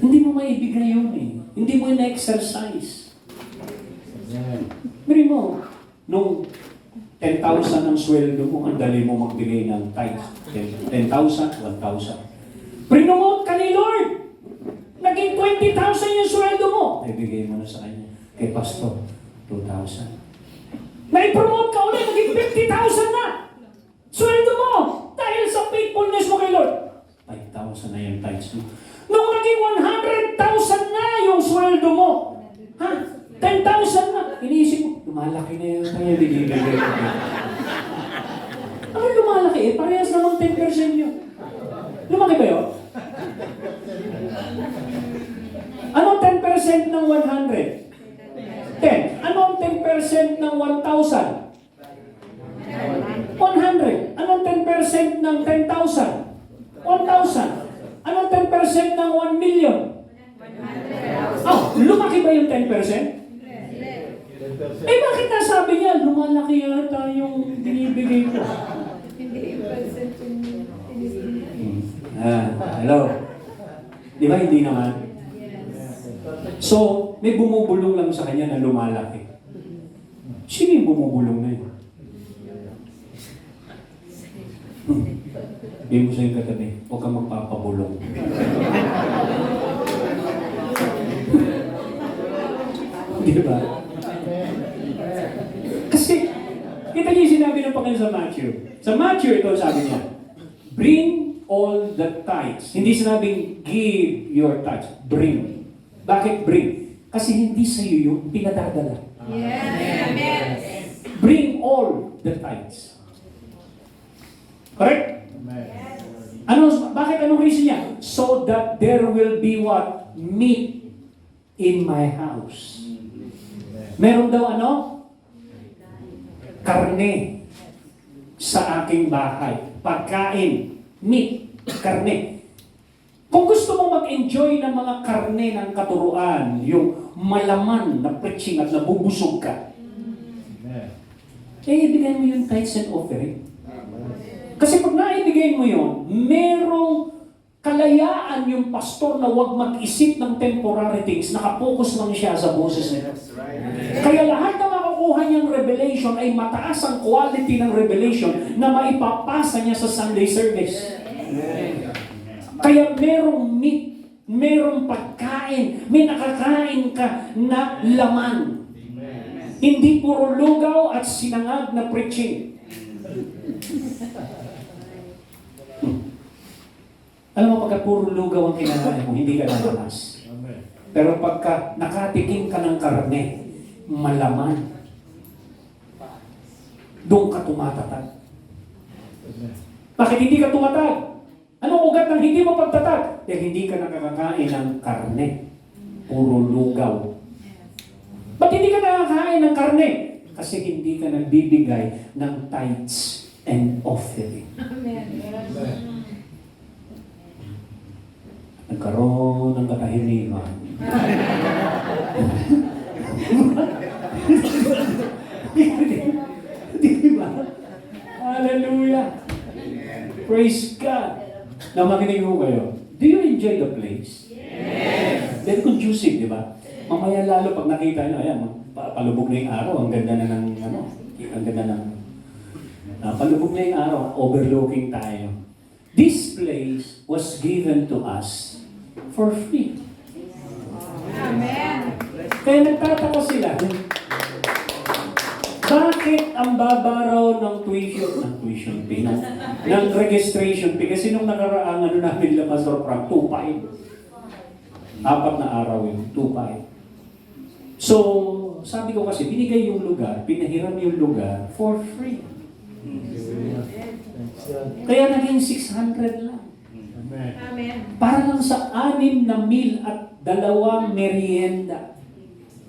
Hindi mo maibigay yun eh. Hindi mo na-exercise. Pero mo, nung 10,000 ang sweldo mo, ang dali mo magbigay ng tithes. 10,000, 1,000. Prinomote ka ni Lord! Naging 20,000 yung sweldo mo! Ibigay mo na sa kanya. Kay Pastor, 2,000. Nai-promote ka ulit, naging 50,000 na! Sweldo mo! Dahil sa faithfulness mo kay Lord. 5,000 na yung tithes mo. Nung naging 100,000 na yung sweldo mo, ha? 10,000 na. Iniisip mo, lumalaki na yun. Kaya binibigay ko. lumaki, parehas namang 10% yun. Lumaki ba yun? Anong 10% ng 100? 10. Anong 10% ng 1,000? 100. Anong 10% ng 10,000? 1,000. Anong 10% ng 1 million? Oh, lumaki ba yung 10%? Eh bakit nasabi niya, lumalaki yata yung binibigay ko? Hindi percent yung Hello? Di ba hindi naman? So, may bumubulong lang sa kanya na lumalaki. Sino yung bumubulong na yun? Hindi mo sa yung katabi, huwag kang magpapabulong. Di ba? Kasi, kita niyo yung sinabi ng Panginoon sa Matthew. Sa Matthew, ito sabi niya, bring all the tithes. Hindi sinabing give your tithes. Bring. Bakit bring? Kasi hindi sa iyo yung pinadadala. Yes. Amen. Bring all the tithes. Correct? Bakit anong reason niya? So that there will be what? Meat in my house. Meron daw ano? Karne sa aking bahay. Pagkain. Meat. Karne. Kung gusto mo mag-enjoy ng mga karne ng katuruan, yung malaman na preaching at nabubusog ka, ibigay mo yung tithes and offering. Kasi pag naibigay mo yun, merong kalayaan yung pastor na huwag mag-isip ng temporary things, nakapokus lang siya sa boses nila. That's right. Kaya lahat na makukuha niyang revelation ay mataas ang quality ng revelation na maipapasa niya sa Sunday service. Kaya merong meat, merong pagkain, may nakakain ka na laman. Hindi puro lugaw at sinangag na preaching. Alam mo, pagka puro lugaw ang kinakain mo, hindi ka lalakas. Pero pagka nakatikim ka ng karne, malaman, doon ka tumatatag. Bakit hindi ka tumatag? Anong ugat ng hindi mo pagtatag? Dahil hindi ka nakakakain ng karne. Puro lugaw. Ba't hindi ka nakakain ng karne? Kasi hindi ka nagbibigay ng tithes and offering. Amen. Nagkaroon ng katahimikan. Di ba? Hallelujah! Praise God! Na makinig ko kayo. Do you enjoy the place? Yes! Very conducive, di ba? Mamaya lalo pag nakita nyo, ayan, palubog na yung araw, ang ganda na ng, ang ganda ng, palubog na yung araw, overlooking tayo. This place was given to us for free. Amen. Kaya nagtataka sila, bakit ang babaraw ng tuition fee, ng registration fee? Kasi nung nakaraang namin la Pastor Frank, 2.5. 4 na araw yun, 2.5. So, sabi ko kasi, binigay yung lugar, pinahiram yung lugar for free. Kaya naging 600 lang. Amen. Para lang sa 6 na meal at 2 merienda.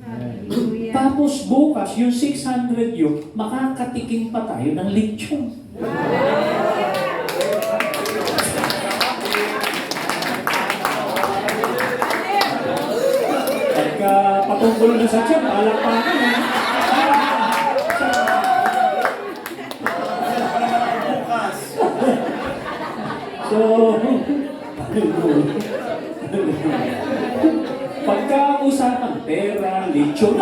Hallelujah. Tapos bukas, yung 600 yun, makakatikim pa tayo ng lechon. Pagka patungkol na sa tiyan, palakpakan na. Bukas. So, pagka usapan pera, lechon,